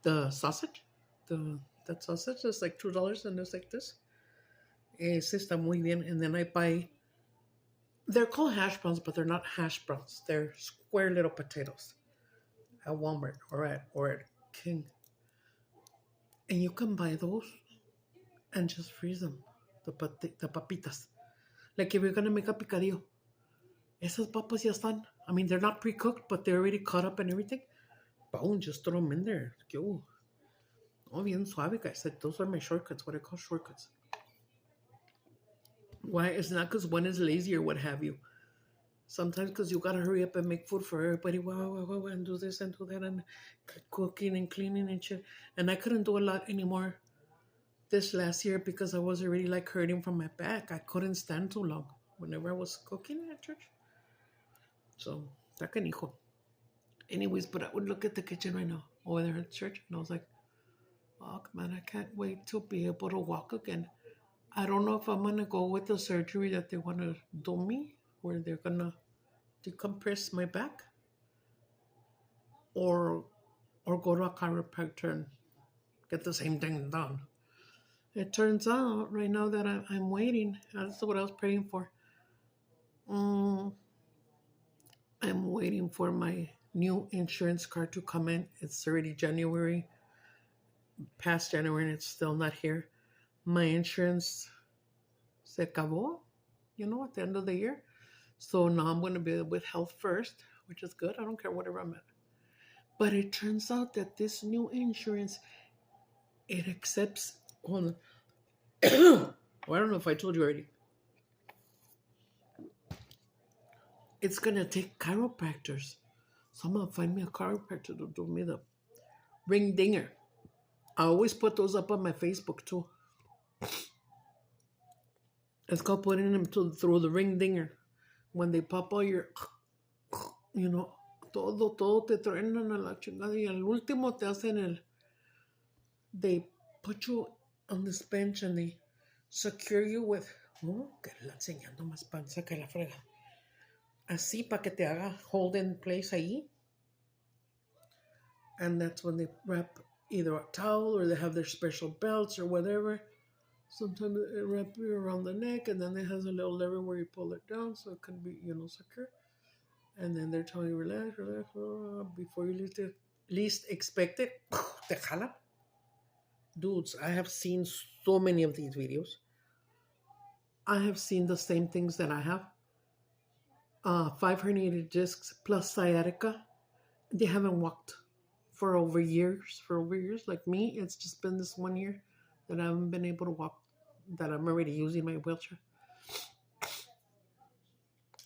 the sausage. That sausage is like $2 and it's like this. Ese está muy bien. And then I buy, they're called hash browns, but they're not hash browns. They're square little potatoes at Walmart or at King. And you can buy those and just freeze them, the papitas. Like if you're going to make a picadillo, esas papas ya están. I mean, they're not pre-cooked, but they're already cut up and everything. Boom, just throw them in there. Yo. Oh, bien suave, guys. Like, those are my shortcuts, what I call shortcuts. Why? It's not because one is lazy or what have you. Sometimes because you got to hurry up and make food for everybody. Wow, and do this and do that and cooking and cleaning and shit. And I couldn't do a lot anymore this last year because I was already like hurting from my back. I couldn't stand too long whenever I was cooking at church. So, está canijo. Anyways, but I would look at the kitchen right now over there at church and I was like, fuck, man, I can't wait to be able to walk again. I don't know if I'm going to go with the surgery that they want to do me where they're gonna decompress my back, or go to a chiropractor and get the same thing done. It turns out right now that I'm waiting. That's what I was praying for. I'm waiting for my new insurance card to come in. It's already January, past January, and it's still not here. My insurance se acabó, at the end of the year. So now I'm going to be with health first, which is good. I don't care whatever I'm at. But it turns out that this new insurance, it accepts, hold on. Well, I don't know if I told you already. It's going to take chiropractors. So I'm going to find me a chiropractor to do me the ring dinger. I always put those up on my Facebook too. It's called putting them through the ring dinger. When they pop all your, todo te truenan a la chingada. Y al último te hacen they put you on this bench and they secure you with, que la enseñando más panza que la frega. Así para que te haga hold in place ahí. And that's when they wrap either a towel or they have their special belts or whatever. Sometimes they wrap you around the neck, and then it has a little lever where you pull it down so it can be, secure. And then they're telling you, relax, before you least expect it, te jala. Dudes, I have seen so many of these videos. I have seen the same things that I have. 5 herniated discs plus sciatica. They haven't walked for over years. Like me, it's just been this 1 year that I haven't been able to walk, that I'm already using my wheelchair.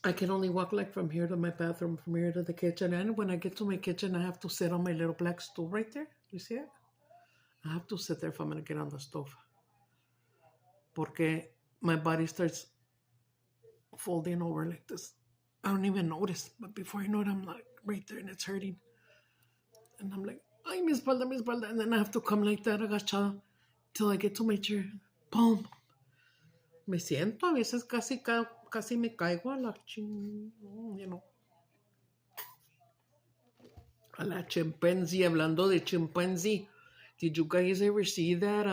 I can only walk like from here to my bathroom, from here to the kitchen. And when I get to my kitchen, I have to sit on my little black stool right there. You see it? I have to sit there if I'm going to get on the stove. Porque my body starts folding over like this. I don't even notice. But before I know it, I'm like right there and it's hurting. And I'm like, ay, mi espalda. And then I have to come like that, agachada, till I get to my chair. Boom. Me siento, a veces casi me caigo a la a la chimpanzee. Hablando de chimpanzee, did you guys ever see that?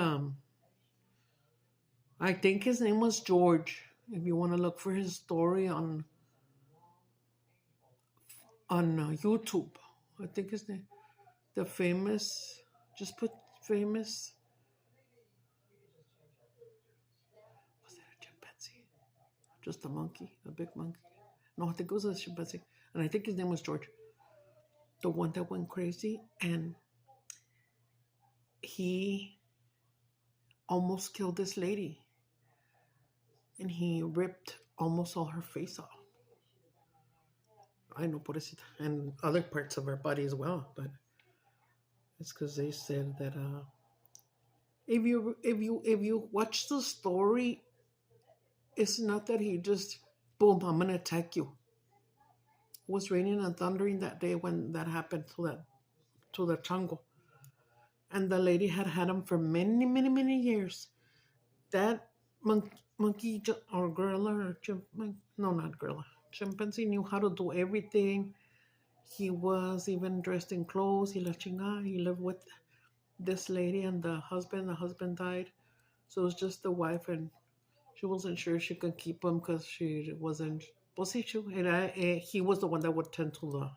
I think his name was George. If you want to look for his story on YouTube, I think his name, the famous. Just put famous. Was that a chimpanzee? Just a monkey, a big monkey. No, I think it was a chimpanzee. And I think his name was George. The one that went crazy. And he almost killed this lady. And he ripped almost all her face off. I know, pobrecita. And other parts of her body as well. But it's because they said that if you watch the story, it's not that he just, boom, I'm going to attack you. It was raining and thundering that day when that happened to the chango. And the lady had him for many, many, many years. That monkey or gorilla or chimpanzee knew how to do everything. He was even dressed in clothes. He lived with this lady and the husband. The husband died. So it was just the wife, and she wasn't sure she could keep him because she wasn't. He was the one that would tend to the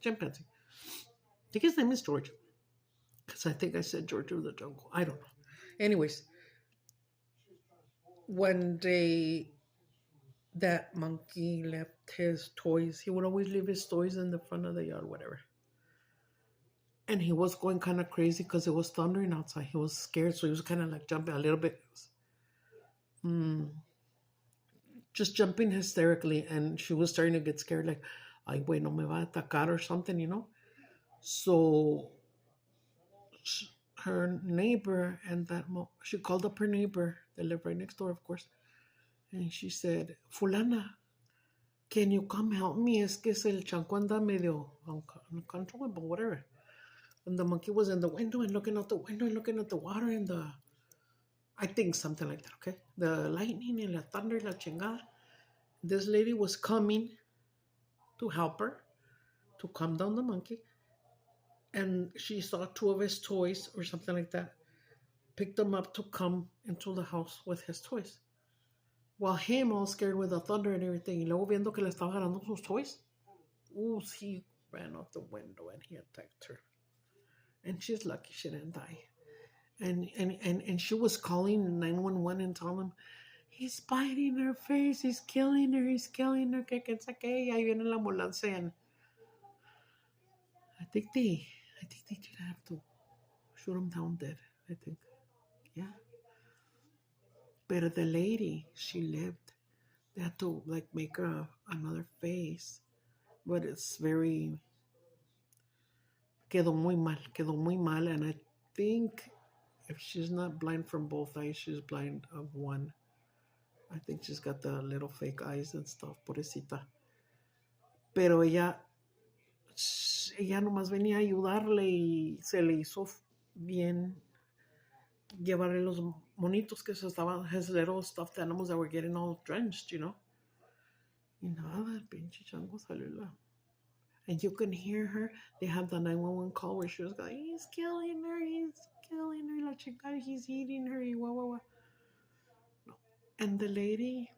chimpanzee. I think his name is George. Because I think I said George of the Jungle. I don't know. Anyways, one day that monkey left his toys. He would always leave his toys in the front of the yard, whatever. And he was going kind of crazy because it was thundering outside. He was scared, so he was kind of like jumping a little bit. Just jumping hysterically, and she was starting to get scared, like, ay, güey, no me va a atacar or something. So her neighbor and she called up her neighbor. They live right next door, of course. And she said, Fulana, can you come help me? Es que el chanco anda medio uncontrollable, but whatever. And the monkey was in the window and looking out the window and looking at the water and I think something like that, okay? The lightning and the thunder, la chingada. this lady was coming to help her to calm down the monkey, and she saw two of his toys or something like that, picked them up to come into the house with his toys. While him all scared with the thunder and everything, y luego viendo que le estaba agarrando sus toys, ooh, he ran out the window and he attacked her. And she's lucky she didn't die. And she was calling 911 and telling them, he's biting her face, he's killing her, que saque. Ahí viene la ambulancia. And I think they did have to shoot him down dead, I think. Yeah. But the lady, she lived. They had to like make her another face. But it's very, quedó muy mal. And I think if she's not blind from both eyes, she's blind of one. I think she's got the little fake eyes and stuff, pobrecita. Pero ella nomás venía a ayudarle y se le hizo bien llevarle los monitos que se estaban, his little stuffed animals that were getting all drenched, you know. Y nada, el pinche chango salió. And you can hear her. They have the 911 call where she was going, he's killing her, la chica, he's eating her, y wah. No. And the lady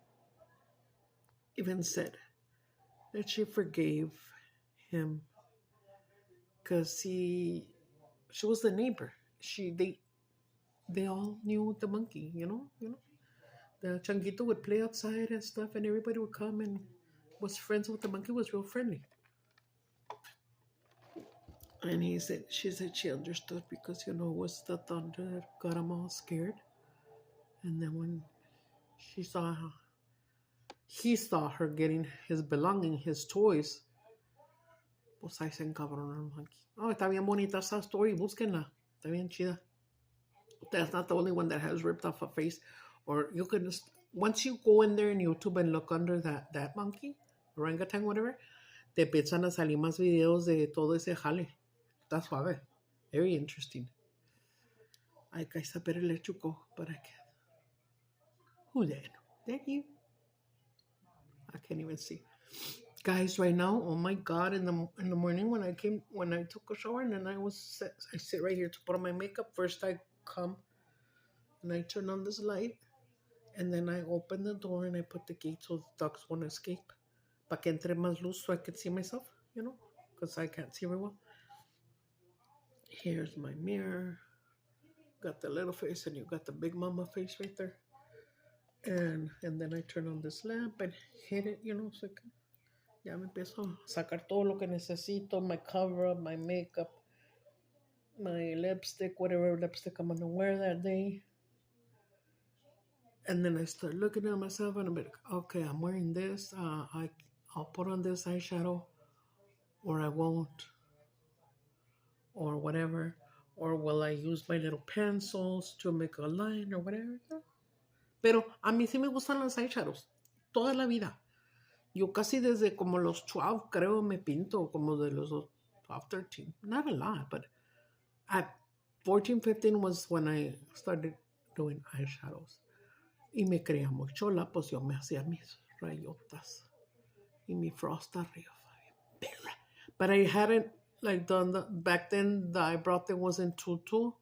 even said that she forgave him because she was the neighbor. They all knew the monkey, you know. The changuito would play outside and stuff, and everybody would come and was friends with the monkey. Was real friendly. And she said she understood because it was the thunder that got them all scared. And then when he saw her getting his belongings, his toys, pues ahí se encabronó el monkey. Oh, está bien bonita esa story, búsquenla. Está bien chida. That's not the only one that has ripped off a face. Or you can just, once you go in there in YouTube and look under that monkey, orangutan, whatever, te empiezan a salir más videos de todo ese jale. Está suave. Very interesting. Ay, guys, I better let you go, but I can't. Who's that? That you? I can't even see. Guys, right now, oh my God, in the morning when I took a shower and then I sit right here to put on my makeup. First I come and I turn on this light and then I open the door and I put the gate so the dogs won't escape. Pa que entre más luz so I can see myself, you know, because I can't see very well. Here's my mirror. Got the little face and you got the big mama face right there. And then I turn on this lamp and hit it, you know, so I can, ya me empiezo a sacar todo lo que necesito, my cover up, my makeup, my lipstick, whatever lipstick I'm gonna wear that day. And then I start looking at myself and I'm like, okay, I'm wearing this. I'll put on this eyeshadow or I won't or whatever. Or will I use my little pencils to make a line or whatever? Pero a mí sí me gustan los eyeshadows. Toda la vida. Yo casi desde como los 12, creo, me pinto, como de los 12, 13. Not a lot, but at 14, 15 was when I started doing eyeshadows. Y me creía muy chola, pues yo me hacía mis rayotas. Y mi frost arriba. But I hadn't, like, done back then, the eyebrow thing wasn't tutu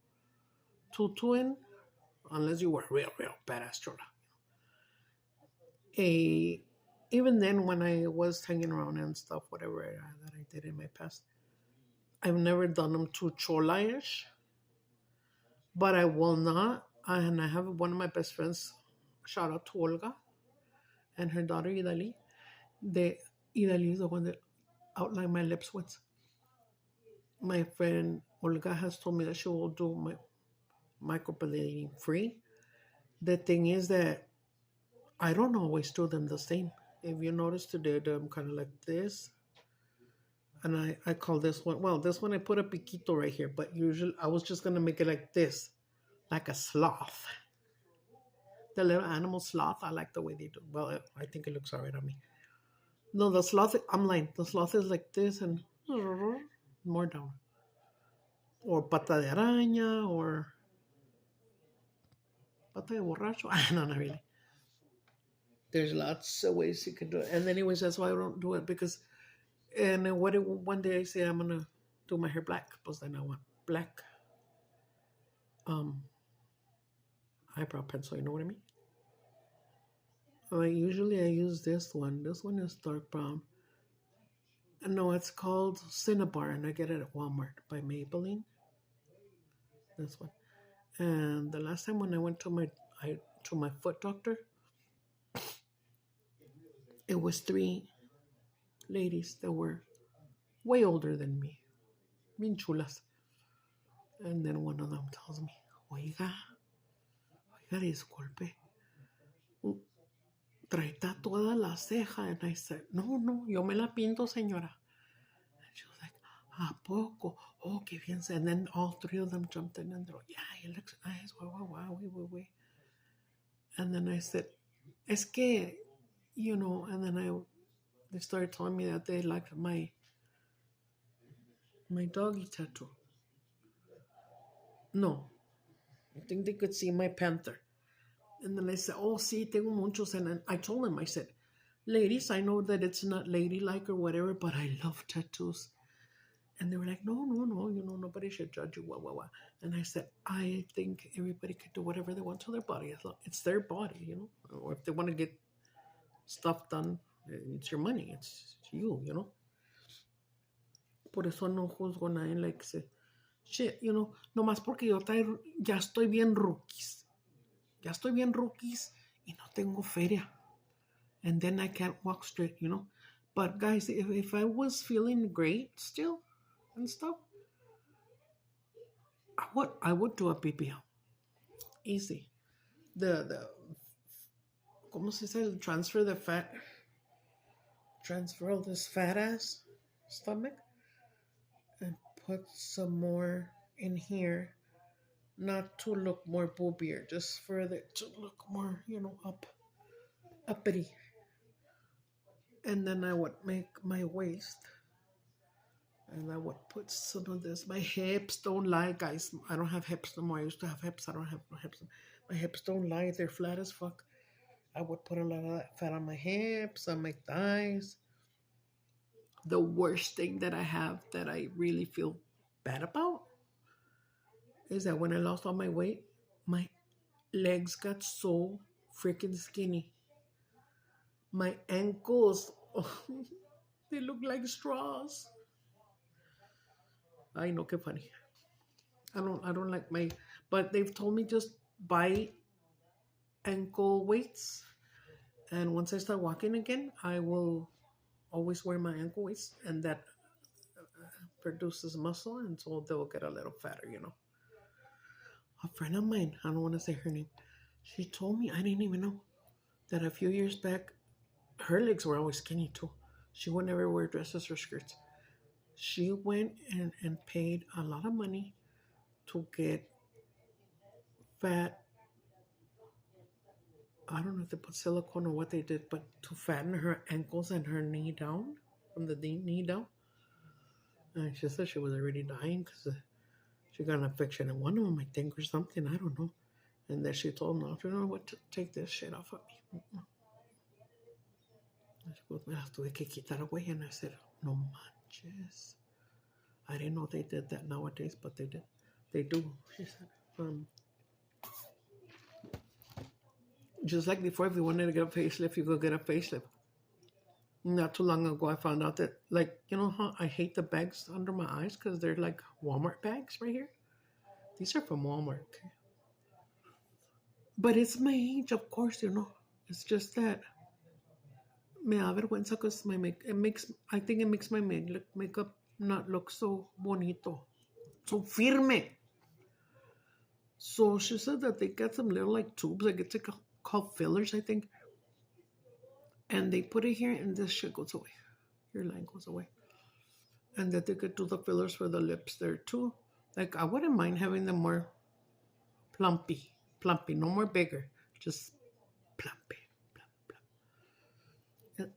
in, unless you were real badass chola. Even then, when I was hanging around and stuff, whatever that I did in my past, I've never done them too chola-ish. But I will not. And I have one of my best friends, shout out to Olga, and her daughter, Idali. Idali is the one that outlined my lips once. My friend Olga has told me that she will do my microblading free. The thing is that I don't always do them the same. If you notice today, I'm kind of like this. And I call this one, well, this one I put a piquito right here, but usually I was just going to make it like this, like a sloth. The little animal sloth, I like the way they do. Well, I think it looks all right on me. No, the sloth, I'm lying. The sloth is like this and more down. Or pata de araña or pata de borracho. No, not really. There's lots of ways you can do it. And anyways, that's why I don't do it because, and then one day I say I'm gonna do my hair black, because then I want black um eyebrow pencil. You know what I mean? Usually I use this one. This one is dark brown. No, it's called Cinnabar, and I get it at Walmart by Maybelline. This one. And the last time when I went to my foot doctor, it was 3 ladies that were way older than me, bien chulas. And then one of them tells me, oiga, disculpe, trae tatuada la ceja. And I said, no, yo me la pinto, señora. And she was like, ¿a poco? Oh, qué bien. And then all 3 of them jumped in and they're like, yeah, it looks nice. Wow, wait. And then I said, es que, and then they started telling me that they liked my doggy tattoo. No, I think they could see my panther. And then I said, oh, sí, tengo muchos. And then I told them, I said, ladies, I know that it's not ladylike or whatever, but I love tattoos. And they were like, no, nobody should judge you, And I said, I think everybody could do whatever they want to their body. It's their body, Or if they want to get stuff done, it's your money. It's you, Por eso no juzgo a nadie, like, say, shit, nomás porque ya estoy bien rookies. Y no tengo feria. And then I can't walk straight, But guys, if I was feeling great still and stuff, I would do a BBL. Easy. The ¿cómo se dice? Transfer all this fat ass stomach and put some more in here, not to look more boobier, just for it to look more, uppity. And then I would make my waist, and I would put some of this. My hips don't lie, guys. I don't have hips no more. I used to have hips. I don't have no hips. My hips don't lie. They're flat as fuck. I would put a lot of that fat on my hips, on my thighs. The worst thing that I have that I really feel bad about is that when I lost all my weight, my legs got so freaking skinny. My ankles, they look like straws. I know, que funny. I don't like but they've told me just buy ankle weights, and once I start walking again, I will always wear my ankle weights, and that produces muscle, and so they'll get a little fatter, A friend of mine, I don't want to say her name, she told me, I didn't even know, that a few years back, her legs were always skinny too. She would never wear dresses or skirts. She went and paid a lot of money to get fat. I don't know if they put silicone or what they did, but to fatten her ankles and her knee down, from the knee down. And she said she was already dying because she got an infection in one of them, I think, or something. I don't know. And then she told me, you know what, take this shit off of me. And she goes, me las tuve que quitar away. And I said, no manches. I didn't know they did that nowadays, but they did. They do, she said. Just like before, if you wanted to get a facelift, you go get a facelift. Not too long ago, I found out that, like, you know how I hate the bags under my eyes because they're like Walmart bags right here? These are from Walmart. Okay? But it's my age, of course, It's just that me da vergüenza because I think it makes my makeup not look so bonito, so firme. So she said that they got some little like tubes, like it's called fillers, I think. And they put it here and this shit goes away. Your line goes away. And that they could do the fillers for the lips there too. Like, I wouldn't mind having them more plumpy, no more bigger, just plumpy, plump.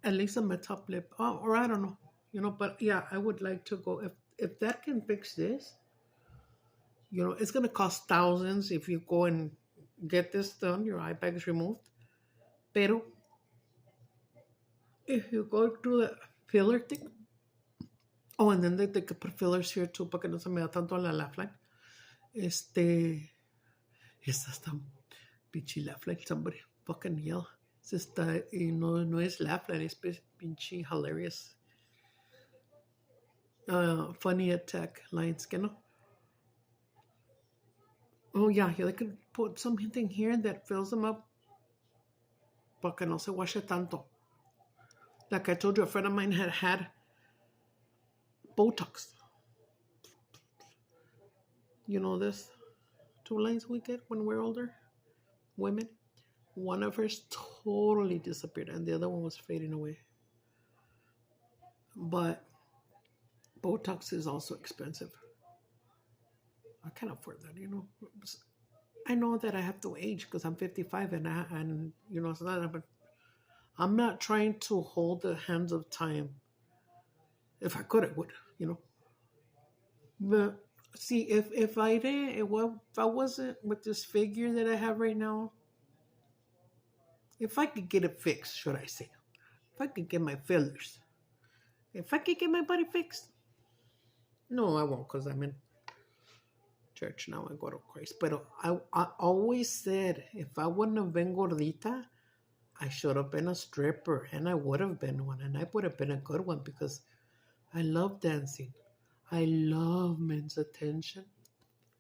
At least on my top lip, or I don't know, but yeah, I would like to go, if that can fix this, it's going to cost thousands if you go and get this done, your eye bags removed, pero if you go through the filler thing, oh, and then they could put fillers here too, para que no se me da tanto la laugh line. Esta está pinche laugh line, somebody fucking yell. Esta, y no es laugh line, es pinche hilarious. Funny attack lines, que no? Oh yeah, they could put something here that fills them up, para que no se washe tanto. Like I told you, a friend of mine had Botox. You know this? 2 lines we get when we're older, women. One of hers totally disappeared, and the other one was fading away. But Botox is also expensive. I can't afford that, you know. I know that I have to age because I'm 55, and you know, it's not. But I'm not trying to hold the hands of time. If I could, I would, you know. But see, if I didn't, if I wasn't with this figure that I have right now, if I could get it fixed, should I say, if I could get my fillers, if I could get my body fixed, no, I won't, because I'm in church now. I go to Christ. But I always said, if I wouldn't have been gordita, I should have been a stripper, and I would have been one, and I would have been a good one, because I love dancing. I love men's attention.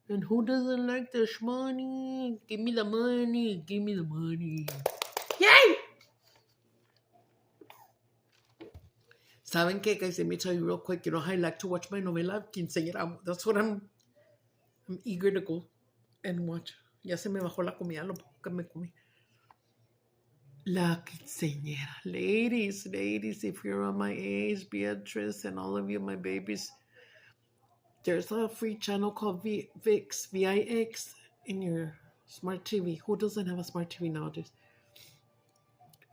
And who doesn't like the money? Give me the money. Give me the money. Yay! ¿Saben qué, guys? Let me tell you real quick. You know how I like to watch my novela quinceañera. That's what I'm eager to go and watch. Ya se me bajó la comida, lo poco que me comí. La quinceañera. Ladies, if you're on my age, Beatrice, and all of you, my babies, there's a free channel called VIX, VIX, in your smart TV. Who doesn't have a smart TV nowadays?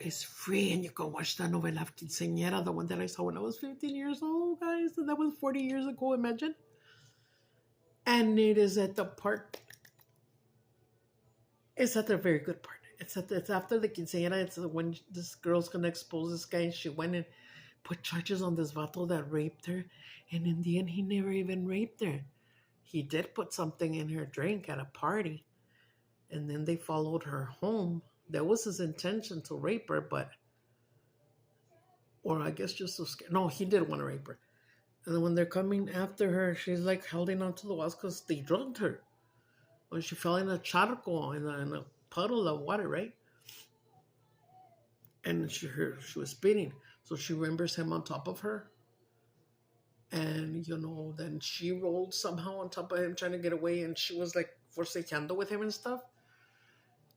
It's free, and you can watch that novela quinceañera, the one that I saw when I was 15 years old, guys. And that was 40 years ago, imagine. And it is at the part. It's at the very good part. It's after the quinceañera. It's when this girl's gonna expose this guy, and she went and put charges on this vato that raped her, and in the end, he never even raped her. He did put something in her drink at a party, and then they followed her home. That was his intention, to rape her, or I guess just to scare. No, he did want to rape her. And then when they're coming after her, she's like holding onto the walls because they drugged her. When she fell in a charco, in a puddle of water, right? And she was spinning. So she remembers him on top of her. And, you know, then she rolled somehow on top of him trying to get away. And she was like forcejeando with him and stuff.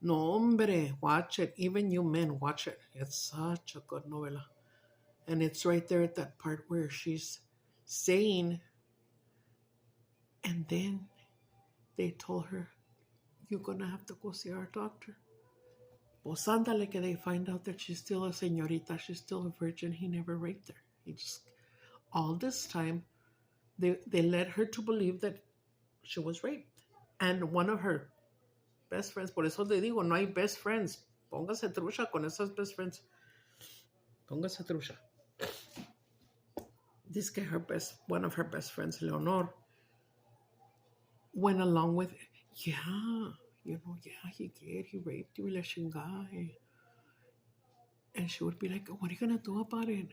No, hombre, watch it. Even you men, watch it. It's such a good novela. And it's right there at that part where she's saying, and then they told her, you're going to have to go see our doctor. Pues ándale, que they find out that she's still a señorita. She's still a virgin. He never raped her. He just, all this time, they led her to believe that she was raped. And one of her best friends, por eso te digo, no hay best friends. Póngase trucha con esas best friends. Póngase trucha. This guy, one of her best friends, Leonor, went along with, yeah, you know, yeah, he raped you, la chingada. And she would be like, what are you going to do about it?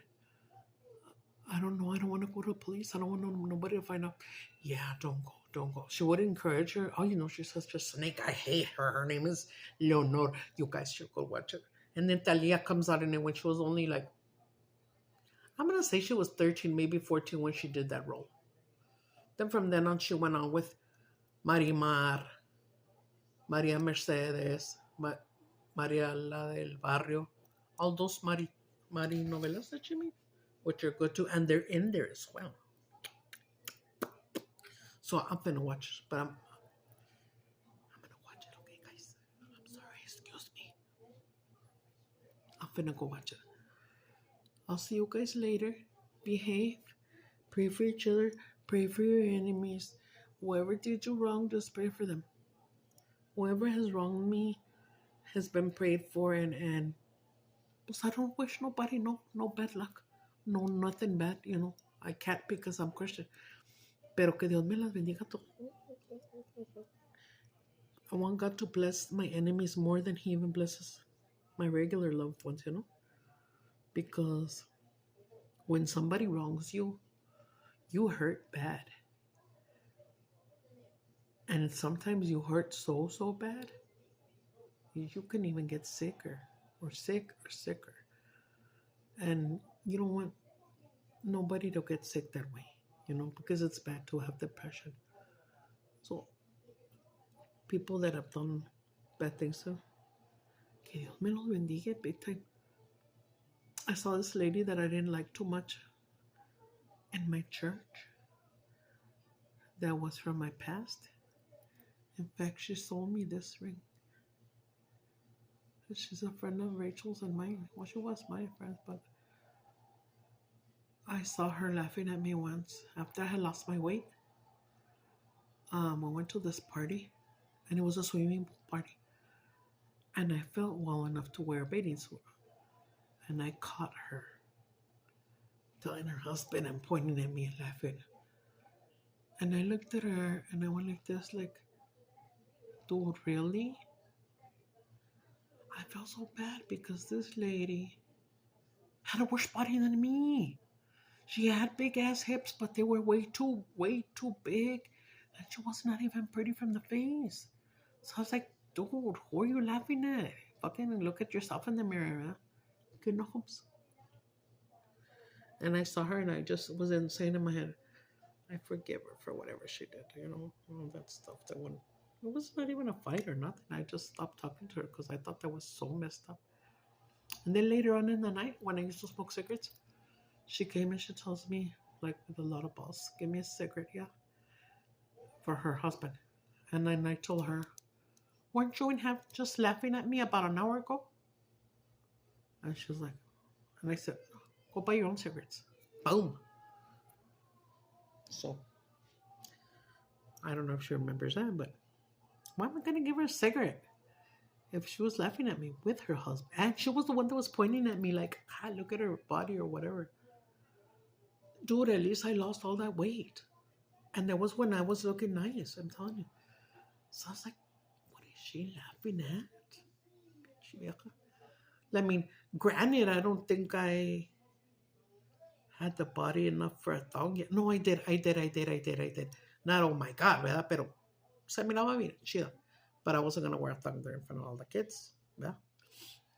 I don't know. I don't want to go to the police. I don't want nobody to find out. Yeah, don't go. She would encourage her. Oh, you know, she's such a snake. I hate her. Her name is Leonor. You guys should go watch it. And then Talia comes out in it when she was only like, I'm going to say she was 13, maybe 14 when she did that role. Then from then on, she went on with Marimar, Maria Mercedes, Maria la del Barrio. All those Mari novelas that you mean, which are good too. And they're in there as well. So I'm going to watch it. But I'm going to watch it, okay, guys? I'm sorry. Excuse me. I'm going to go watch it. I'll see you guys later. Behave. Pray for each other. Pray for your enemies. Whoever did you wrong, just pray for them. Whoever has wronged me has been prayed for, and Pues I don't wish nobody no bad luck. No, nothing bad, you know. I can't because I'm Christian. Pero que Dios me las bendiga todo. I want God to bless my enemies more than He even blesses my regular loved ones, you know? Because when somebody wrongs you, you hurt bad. And sometimes you hurt so bad, you can even get sicker or sicker. And you don't want nobody to get sick that way, you know, because it's bad to have depression. So people that have done bad things, so que Dios me los bendiga big time. I saw this lady that I didn't like too much in my church that was from my past. In fact, she sold me this ring. She's a friend of Rachel's and mine. Well, she was my friend, but I saw her laughing at me once after I had lost my weight. I went to this party, and it was a swimming pool party. And I felt well enough to wear a bathing suit. And I caught her telling her husband and pointing at me and laughing. And I looked at her and I went like this, like, dude, really? I felt so bad because this lady had a worse body than me. She had big ass hips, but they were way too big. And she was not even pretty from the face. So I was like, dude, who are you laughing at? Fucking look at yourself in the mirror, huh? Good knobs. And I saw her and I just was insane in my head. I forgive her for whatever she did, you know, all that stuff that went. It was not even a fight or nothing. I just stopped talking to her because I thought that was so messed up. And then later on in the night, when I used to smoke cigarettes, she came and she tells me, like with a lot of balls, give me a cigarette, yeah, for her husband. And then I told her, weren't you just laughing at me about an hour ago? And she was like, and I said, go buy your own cigarettes. Boom. So, I don't know if she remembers that, but why am I going to give her a cigarette if she was laughing at me with her husband? And she was the one that was pointing at me like, look at her body or whatever. Dude, at least I lost all that weight. And that was when I was looking nice, I'm telling you. So I was like, what is she laughing at? I mean, granted, I don't think I had the body enough for a thong yet. No, I did. Not, oh my God, ¿verdad? Pero se miraba bien, chido. But I wasn't going to wear a thong there in front of all the kids, ¿verdad?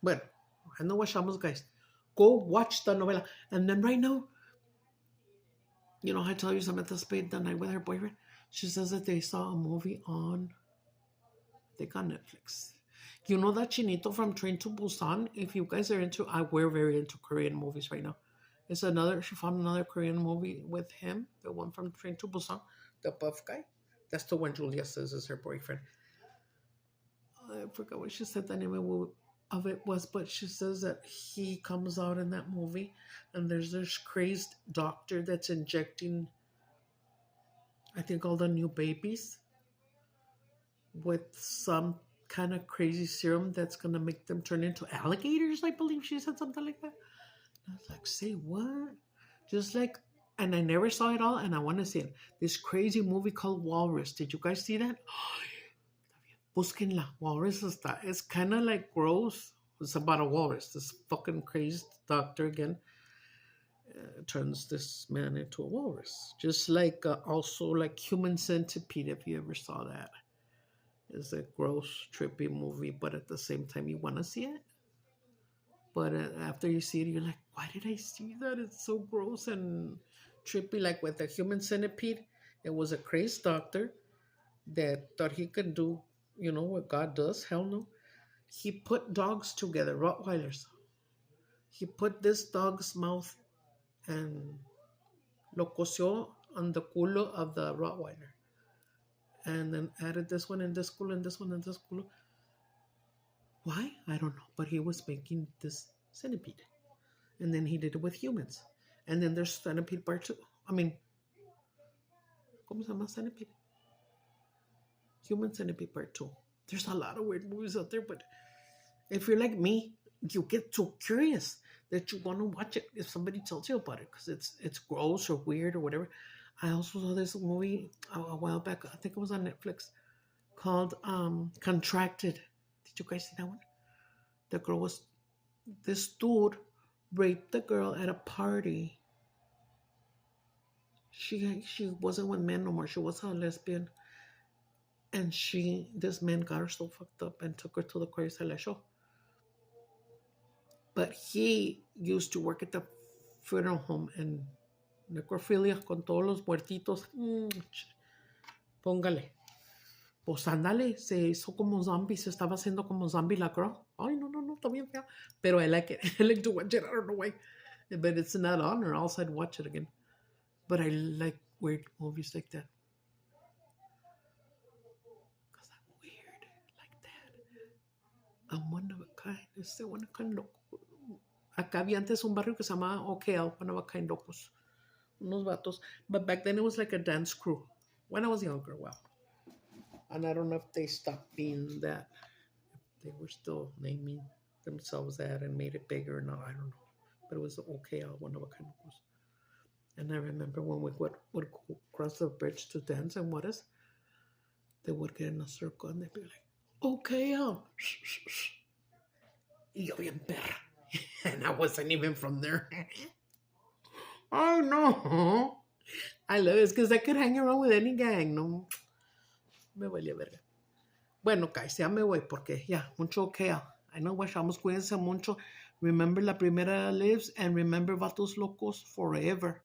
But I know wachamos, guys. Go watch the novela. And then right now, you know, I tell you Samantha spent the night with her boyfriend. She says that they saw a movie on, I think on Netflix. You know that Chinito from Train to Busan? If you guys are into, we're very into Korean movies right now. She found another Korean movie with him, the one from Train to Busan, the buff guy. That's the one Julia says is her boyfriend. I forgot what she said the name of it was, but she says that he comes out in that movie and there's this crazed doctor that's injecting, I think, all the new babies with some kind of crazy serum that's going to make them turn into alligators, I believe she said something like that. And I was like, say what? Just like, and I never saw it all and I want to see it. This crazy movie called Walrus. Did you guys see that? Busquenla. Walrus it's kind of like gross. It's about a walrus. This fucking crazed doctor again turns this man into a walrus. Just like also like Human Centipede, if you ever saw that. It's a gross, trippy movie, but at the same time you want to see it. But after you see it, you're like, why did I see that? It's so gross and trippy. Like with the Human Centipede, it was a crazed doctor that thought he could do, you know, what God does. Hell no. He put dogs together, Rottweilers. He put this dog's mouth and lo cosió on the culo of the Rottweiler. And then added this one and this culo and this one and this culo. Why? I don't know. But he was making this centipede. And then he did it with humans. And then there's Centipede Part 2. I mean, ¿cómo se llama Centipede? Human Centipede Part 2. There's a lot of weird movies out there, but if you're like me, you get so curious that you want to watch it if somebody tells you about it because it's gross or weird or whatever. I also saw this movie a while back. I think it was on Netflix called Contracted. Did you guys see that one? The girl was this dude raped the girl at a party. She wasn't with men no more. She was a lesbian, and this man got her so fucked up and took her to the court. Se le echó. But he used to work at the funeral home and necrophilia con todos los muertitos. Póngale. Pues ándale, se hizo como zombie, se estaba haciendo como zombie la girl. Ay, no, está bien fea. Pero I like it. I like to watch it. I don't know why. But it's not on, or else I'd watch it again. But I like weird movies like that. Because I'm weird like that. I'm one of a kind. One of a kind loco. Acá había antes un barrio que se llamaba OKL, one of a kind locos. Unos vatos. But back then it was like a dance crew. When I was younger, well. And I don't know if they stopped being that. If they were still naming themselves that and made it bigger or not. I don't know. But it was OKL, one of a kind locos. And I remember when we would go across the bridge to dance and what is, they would get in a circle and they'd be like, OKL. Y yo bien perra. And I wasn't even from there. Oh, no. I love it because I could hang around with any gang. No, me valía verga. Bueno, guys, ya me voy porque ya, mucho OKL. I know wachamos, cuídense mucho. Remember la primera lives and remember vatos locos forever.